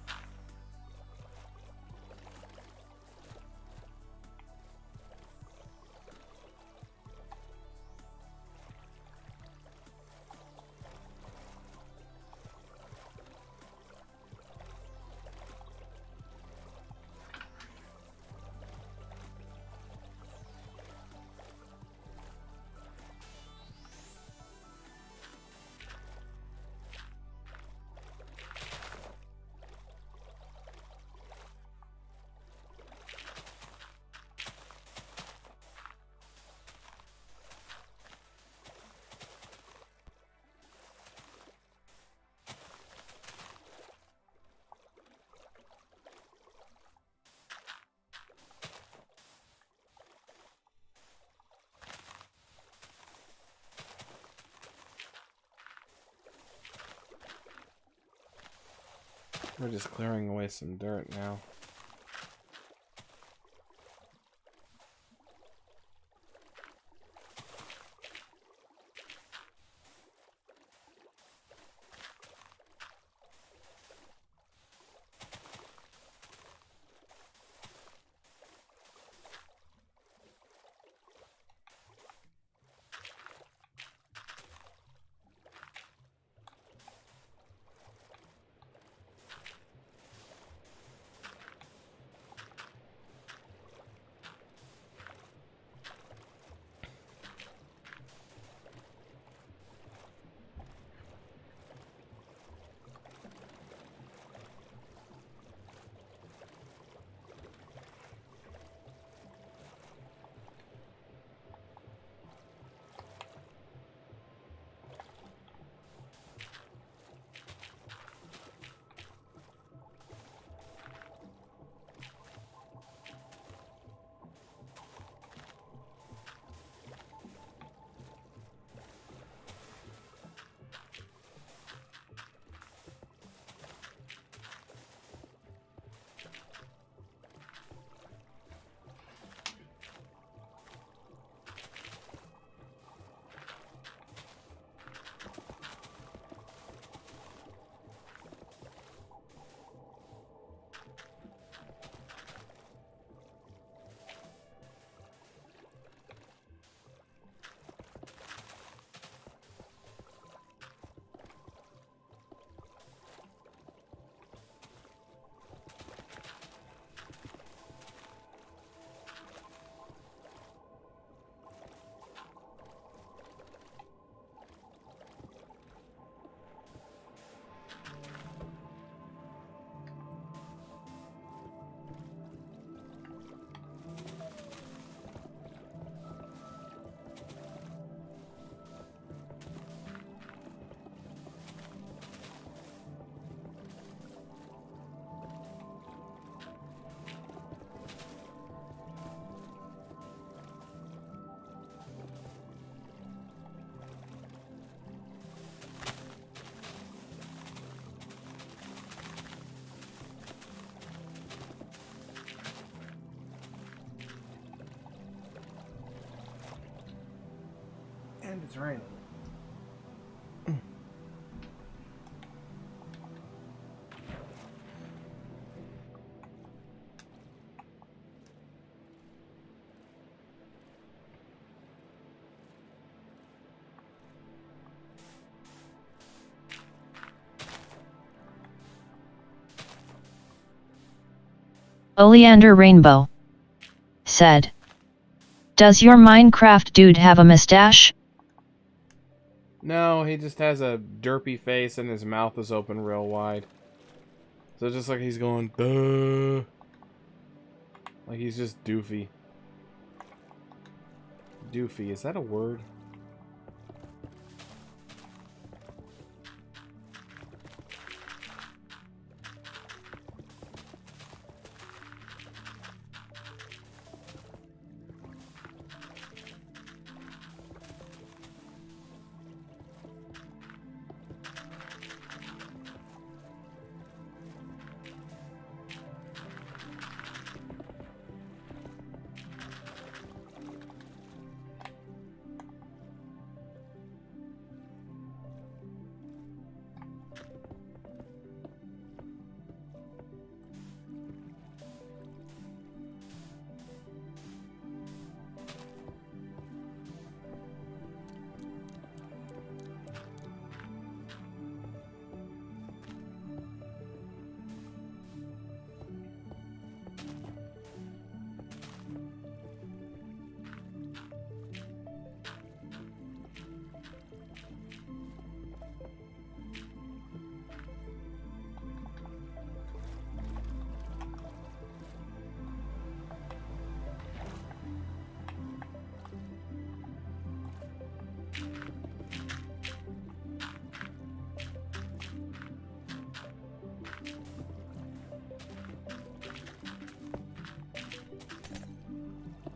We're just clearing away some dirt now. And it's raining. Oleander Rainbow said, "Does your Minecraft dude have a mustache?" No, he just has a derpy face and his mouth is open real wide. So just like he's going, duh. Like he's just doofy. Doofy, is that a word?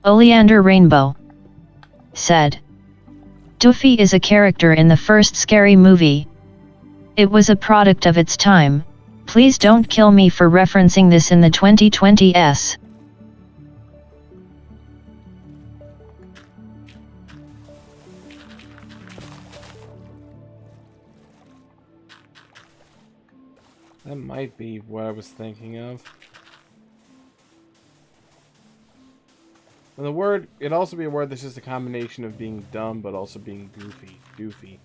Oleander Rainbow said. Doofy is a character in the first Scary Movie. It was a product of its time. Please don't kill me for referencing this in the 2020s. That might be what I was thinking of. And the word, it'd also be a word that's just a combination of being dumb but also being goofy. Doofy.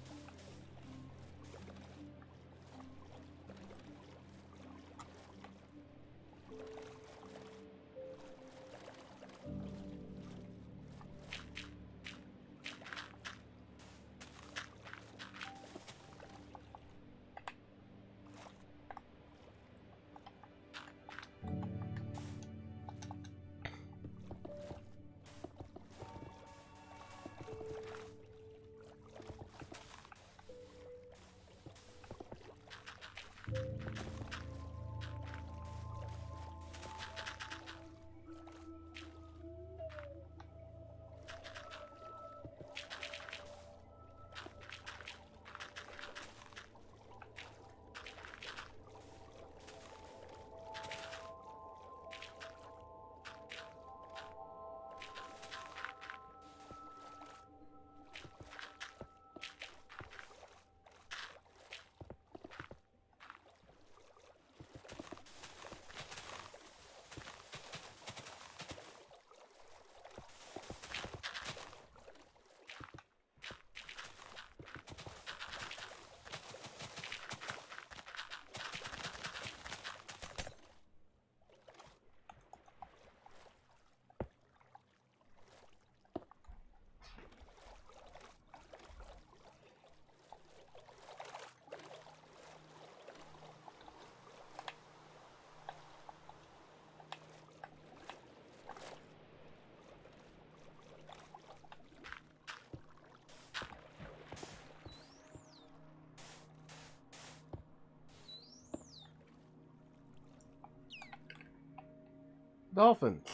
Dolphins.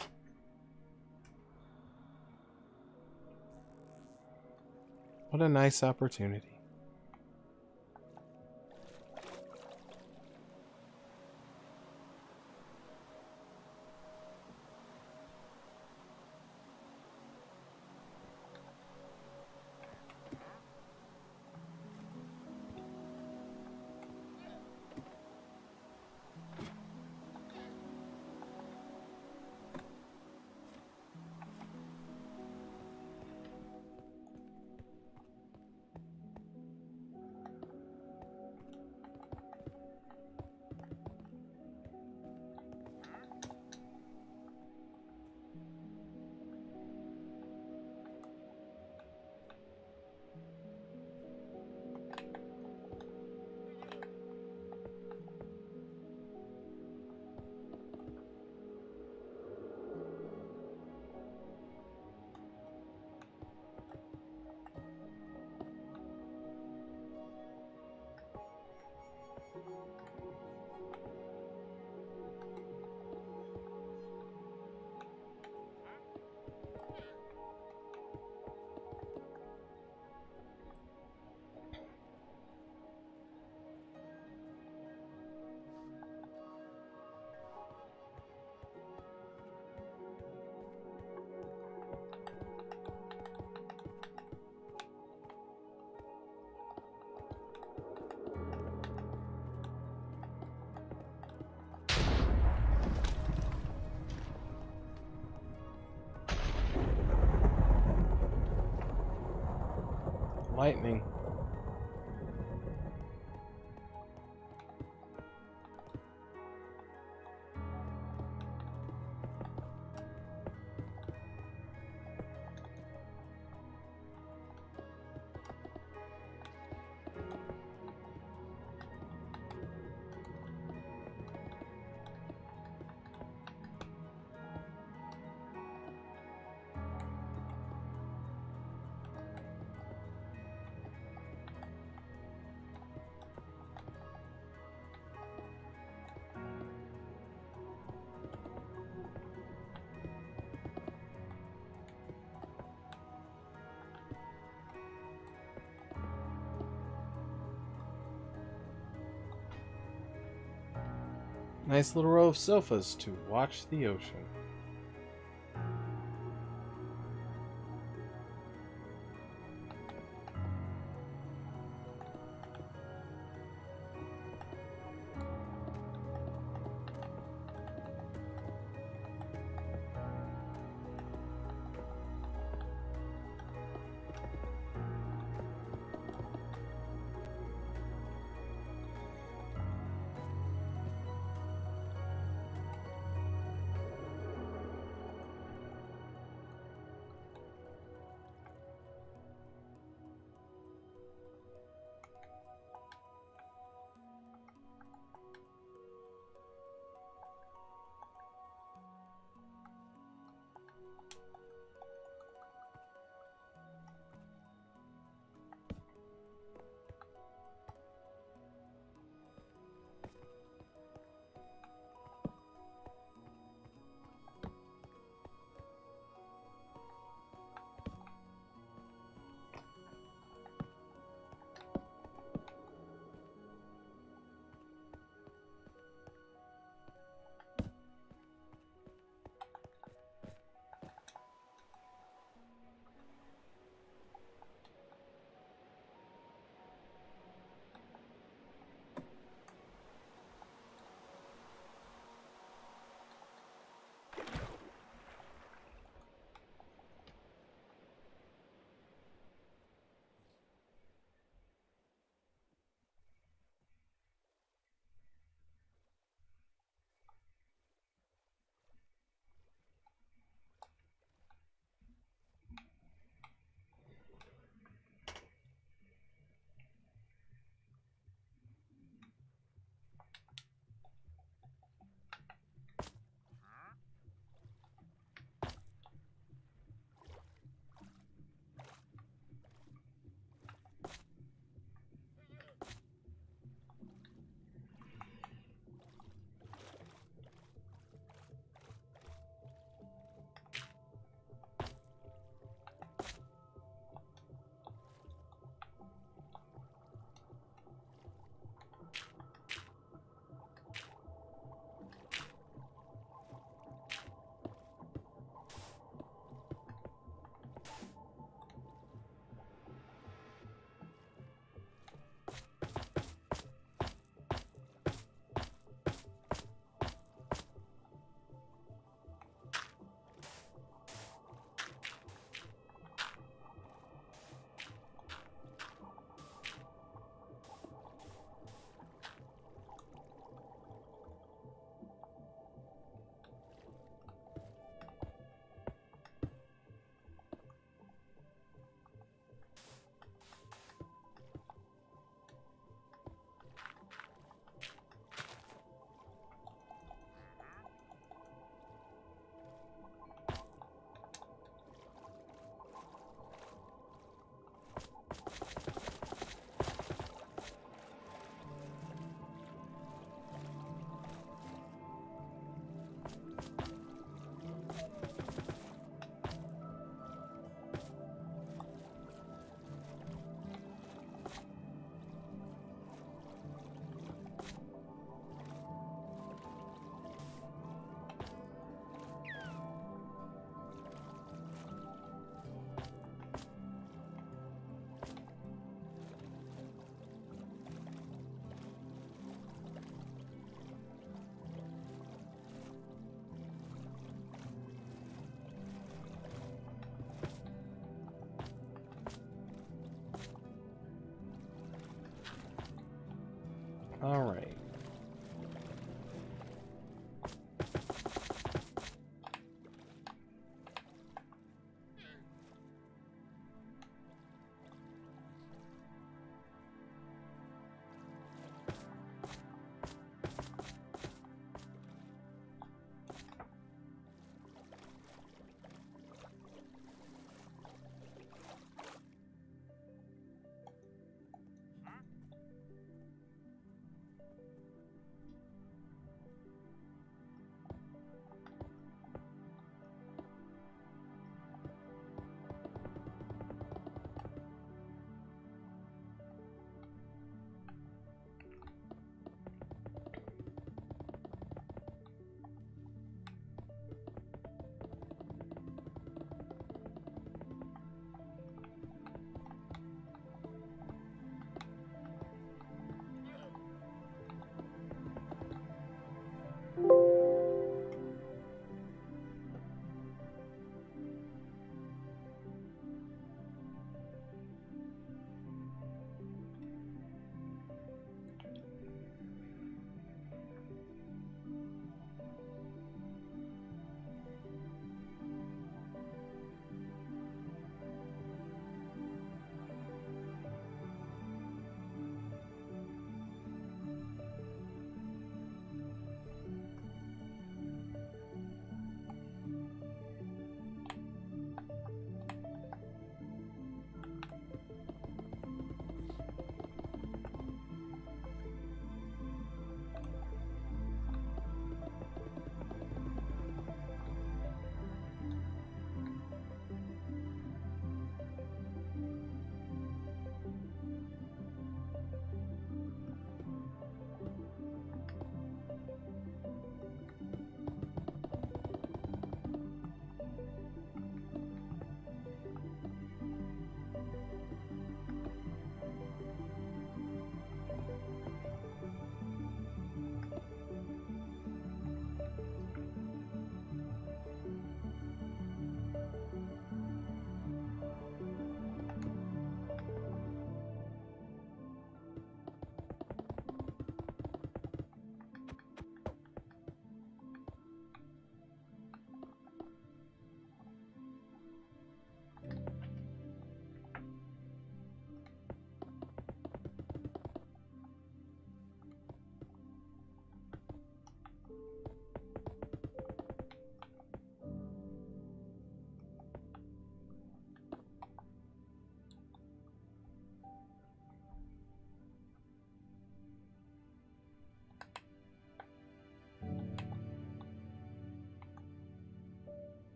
What a nice opportunity. Lightning. Nice little row of sofas to watch the ocean.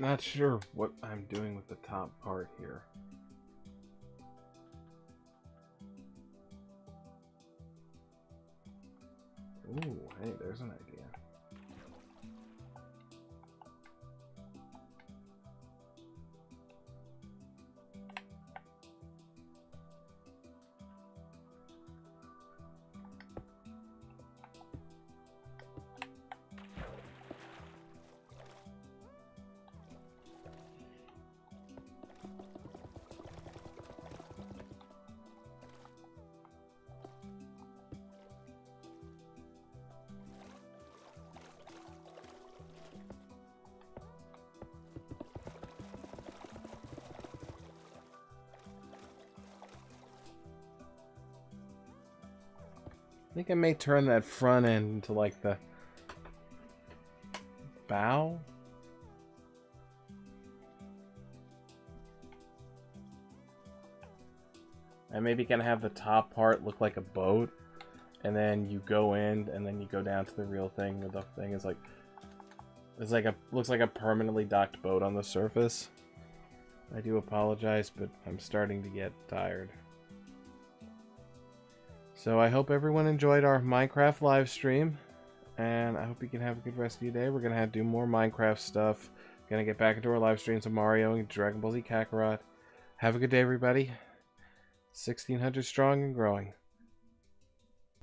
Not sure what I'm doing with the top part here. Ooh, hey, there's an idea. I think I may turn that front end into like the bow. And maybe gonna have the top part look like a boat, and then you go in, and then you go down to the real thing where the thing is like, looks like a permanently docked boat on the surface. I do apologize, but I'm starting to get tired. So I hope everyone enjoyed our Minecraft live stream, and I hope you can have a good rest of your day. We're going to have to do more Minecraft stuff. Going to get back into our live streams of Mario and Dragon Ball Z Kakarot. Have a good day, everybody. 1600 strong and growing.